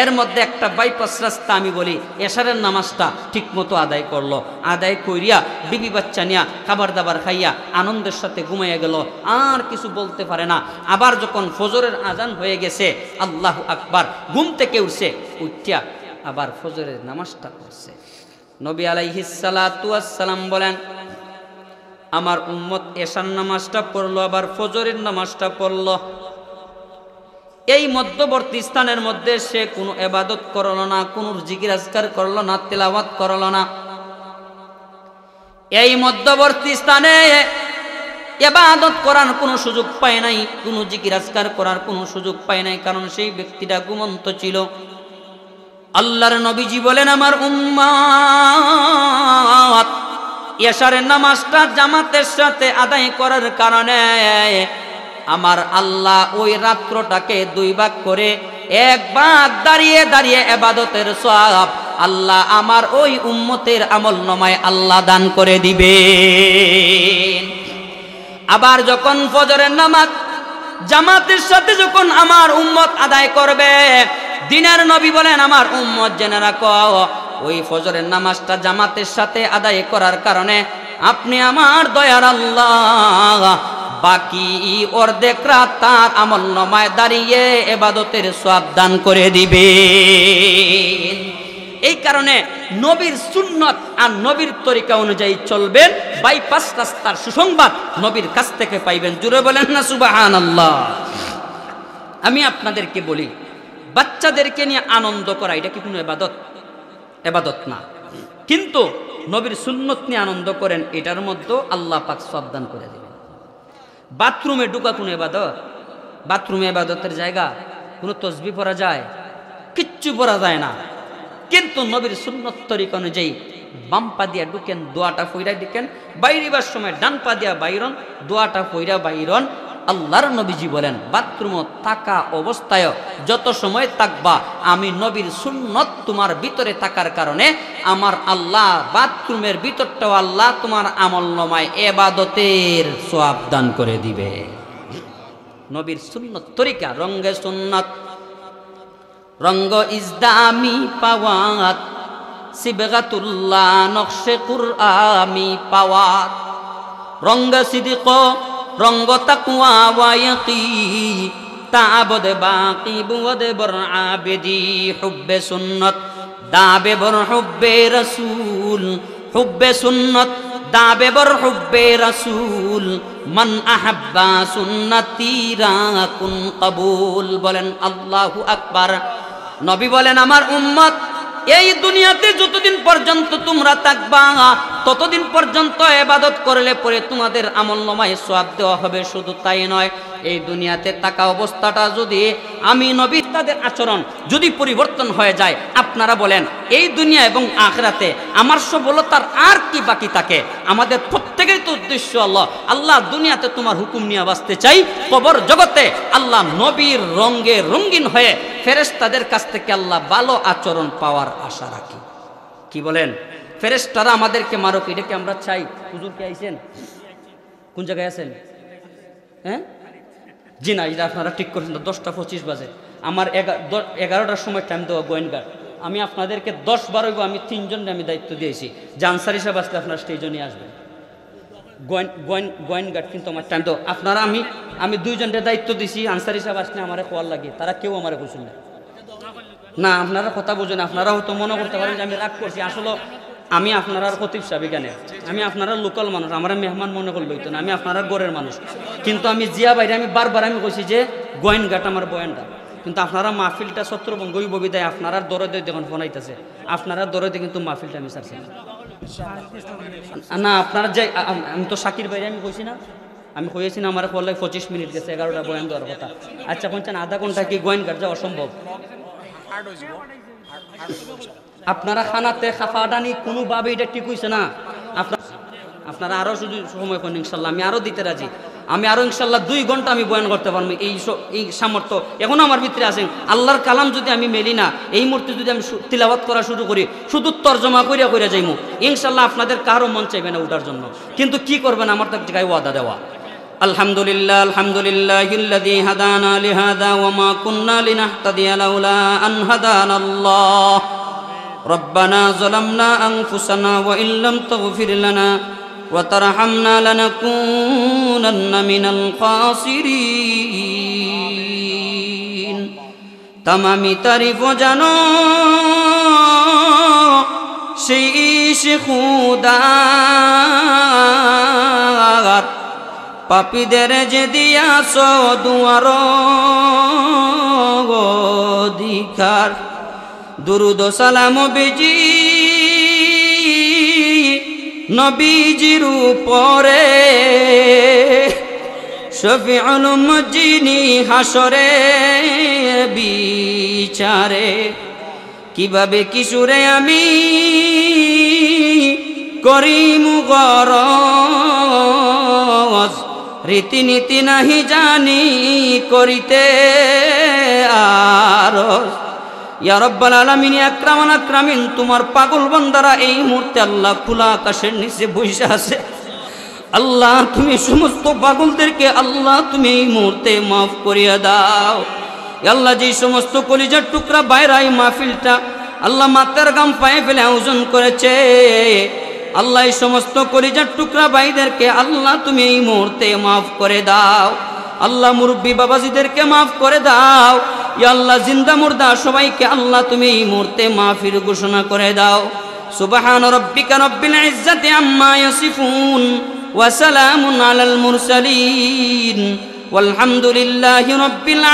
এর মধ্যে একটা বাইপাস রাস্তা আমি বলি, এশারের নামাজটা ঠিক মতো আদায় করলো, আদায় করিয়া বিবি বাচ্চা নিয়া খাবার দাবার খাইয়া আনন্দের সাথে ঘুমাইয়া গেল, আর কিছু বলতে পারে না। আবার যখন ফজরের আজান হয়ে গেছে, আল্লাহু আকবার, ঘুম থেকে উঠছে, উঠিয়া আবার ফজরের নামাজটা করছে। নবী আলাইহিস সালাতু ওয়াস সালাম বলেন, আমার উম্মত এশার নামাজটা পড়লো, আবার ফজরের নামাজটা পড়লো, এই মধ্যবর্তী স্থানের মধ্যে সে কোনো ইবাদত করলো না, কোনো জিকির আজকার করলো না, তেলাওয়াত করলো না। এই মধ্যবর্তী স্থানে ইবাদত করার কোনো সুযোগ পায় নাই, কোনো জিকির আজকার করার কোনো সুযোগ পায় নাই, কারণ সেই ব্যক্তিটা ঘুমন্ত ছিল। আল্লাহর নবীজি বলেন, আমার উম্মত এশারের নামাজটা জামাতের সাথে আদায় করার কারণে আমার আল্লাহ ওই রাত্রটাকে 2 ভাগ করে 1 ভাগ দাঁড়িয়ে দাঁড়িয়ে ইবাদতের সওয়াব আল্লাহ আমার ওই উম্মতের আমলনামায় আল্লাহ দান করে দিবেন। আবার যখন ফজরের নামাজ জামাতের সাথে যখন আমার উম্মত আদায় করবে, দিনের নবী বলেন, আমার উম্মত জেনে রাখো, ওই ফজরের নামাজটা জামাতের সাথে আদায় করার কারণে আপনি আমার দয়ার আল্লাহ বাকি অর্ধেক রাত তার আমলনামায় দাঁড়িয়ে ইবাদতের সওয়াব দান করে দিবেন। এই কারণে নবীর সুন্নত আর নবীর তরিকা অনুযায়ী চলবেন, বাইপাস রাস্তার সুসংবাদ নবীর কাছ থেকে পাইবেন। জুড়ে বলেন না সুবহানাল্লাহ। আমি আপনাদেরকে বলি, বাচ্চাদেরকে নিয়ে আনন্দ করা এটা কি কোনো ইবাদত? ইবাদত না। কিন্তু নবীর সুন্নত নিয়ে আনন্দ করেন, এটার মধ্যেও আল্লাহ পাক সওয়াব দান করে দিবেন। বাথরুমে ঢুকা কোনো ইবাদত? বাথরুমে ইবাদতের জায়গা? কোনো তসবিহ পড়া যায়? কিচ্ছু পড়া যায় না। কিন্তু নবীর সুন্নত তরিকা অনুযায়ী বাম পা দিয়া ঢুকেন, দোয়াটা ফইরা ঢুকেন, বাইরিবার সময় ডান পা দিয়া বাইরন, দোয়াটা ফইরা বাইরন, আল্লাহর নবীজি বলেন বাথরুমে থাকা অবস্থায় যত সময় থাকবা আমি নবীর সুন্নত তোমার ভিতরে থাকার কারণে আমার আল্লাহ বাথরুমের ভিতরটাও আল্লাহ তোমার আমলনামায় ইবাদতের সওয়াব দান করে দিবে। নবীর সুন্নত তরিকা রঙ্গে সুন্নত রঙ্গ ইজদামি পাওয়াত সিবগাতুল্লাহ নকশে কুরআমি পাওয়াত রঙ্গ সিদিক রঙ্গ তাকওয়া ওয়া ইয়াকি তা'বুদ বাকি বুদ বর আবেদি হুব্বে সুন্নত দাবে বর হুব্বে রাসূল হুব্বে সুন্নত দাবে বর হুব্বে রাসূল মান আহাব্বা সুন্নতি রাকুন কবুল। বলেন আল্লাহু আকবার। নবী বলেন আমার উম্মত এই দুনিয়াতে যতদিন পর্যন্ত তোমরা থাকবা ততদিন পর্যন্ত ইবাদত করলে পরে তোমাদের আমলনামায় সওয়াব দেওয়া হবে। শুধু তাই নয়, এই দুনিয়াতে থাকা অবস্থাটা যদি আমি নবী তাদের আচরণ যদি পরিবর্তন হয়ে যায়, আপনারা বলেন এই দুনিয়া এবং আখিরাতে আমার সফলতার আর কি বাকি থাকে? আমাদের প্রত্যেকের তো উদ্দেশ্য আল্লাহ দুনিয়াতে তোমার হুকুম নিয়ে বাঁচতে চাই, কবর জগতে আল্লাহ নবীর রঙে রঙিন হয়ে ফেরেশতাদের কাছ থেকে আল্লাহ ভালো আচরণ পাওয়ার আশা রাখি। কি বলেন? ফেরেশতারা আমাদেরকে মারুক, এটা কি আমরা চাই? হুজুর কি আইছেন? কোন জায়গায় আছেন? হ্যাঁ জি না, এটা আপনারা ঠিক করছেন। 10:25 বাজে আমার 11টার সময় টাইম দেওয়া গোয়েনগার। আমি আপনাদেরকে 10-12 আমি 3 জনকে আমি দায়িত্ব দিয়েছি যে আনসার হিসাবে আসলে আপনারা স্টেজে নিয়ে আসবেন। গোয়েনগার কিন্তু আমার টাইম দেওয়া আপনারা আমি 2 জনের দায়িত্ব দিয়েছি। আনসার হিসাবে আসলে আমার খোয়ার লাগে, তারা কেউ আমার বুঝুন না। আপনারা কথা বুঝেন, আপনারা হয়তো মনে করতে পারেন যে আমি রাগ করছি। আসলে আমি আপনারা খতিব সাহেব এখানে, আমি আপনারা লোকাল মানুষ, আমার মেহমান মনে করলে হইতো না, আমি আপনারা গড়ের মানুষ। কিন্তু আমি জিয়া বাইরে আমি বারবার আমি কইছি যে গোয়েনঘাট আমার বয়ানটা, কিন্তু আপনারা মাহফিলটা ছত্রভঙ্গ বিদায় আপনারা দরদে দেখুন ফোনাইতেছে, আপনারা দরদে কিন্তু মাহফিলটা আমি ছাড়ছি না। আপনারা যাই আমি তো শাকির বাইরে আমি কইছি না, আমি কইছি না আমার ফলে 25 মিনিট গেছে, 11টা বয়ান দেওয়ার কথা। আচ্ছা বলছেন আধা ঘন্টা কি গোয়েনঘাট যাওয়া অসম্ভব? আপনারা খানাতে খাফাডানি কোনোভাবে এটা ঠিক হইছে না। আপনারা আরো শুধু সময় পান ইনশাল্লাহ, আমি আরো দিতে রাজি। আমি আরো ইনশাল্লাহ 2 ঘন্টা আমি বয়ান করতে পারবো। এই সামর্থ্য এখন আমার ভিতরে আছে। আল্লাহর কালাম যদি আমি মেলি না, এই মুহূর্তে যদি আমি তিলাওয়াত করা শুরু করি, শুধু তরজমা কইরা যাইমু, ইনশাল্লাহ আপনাদের কারো মন চাইবে না উঠার জন্য। কিন্তু কি করবেন, আমার তো এক জায়গায় ওয়াদা দেওয়া। আলহামদুলিল্লাহ আলহামদুলিল্লাহিল্লাযী হাদানা লিহাযা ওয়া মা কুন্না লিনাহতাদিয়া লাউলা আন হাদানাল্লাহ। রব্বানা যালামনা আনফুসানা ওয়া ইল্লাম তাগফির লানা ওয়া তারহামনা লানাকুনান্না মিনাল খাসিরিন। তামামি তারিফ জানো সেই খুদার, পাপীদের যে দিয়াছ দুয়ার অধিকার। দুরুদ সালাম বিজি নবীজির উপরে, শফিউল মুজিনি হাসরে বিচারে। কিভাবে কিশোরে আমি করিমু গরজ, রীতিনীতি নাহি জানি করিতে আরজ। ইয়া রব্বাল আলামিন আকরামান আকরামিন, তোমার পাগল বান্দারা এই মুহূর্তে আল্লাহ খোলা আকাশের নিচে বসে আছে। আল্লাহ তুমি সমস্ত পাগলদেরকে আল্লাহ তুমি এই মুহূর্তে মাফ করিয়া দাও। আল্লাহ যেই সমস্ত কলিজার টুকরা বাইরে এই মাহফিলটা আল্লাহ মাথার গাম পায়ে ফেলে আয়োজন করেছে, আল্লাহ এই সমস্ত কলিজার টুকরা ভাইদেরকে আল্লাহ তুমি এই মুহূর্তে মাফ করে দাও। আল্লাহ মুরব্বী বাবাজিদেরকে মাফ করে দাও। ইয়া আল্লাহ জিন্দা মুর্দা সবাইকে আল্লাহ তুমি এই মুহূর্তে মাফির ঘোষণা করে দাও। সুবহান রাব্বিকা রাব্বিল ইজ্জাতি আম্মা ইয়াসিফুন ওয়া সালামুন আলাল মুরসালিন ওয়ালহামদুলিল্লাহি রাব্বিল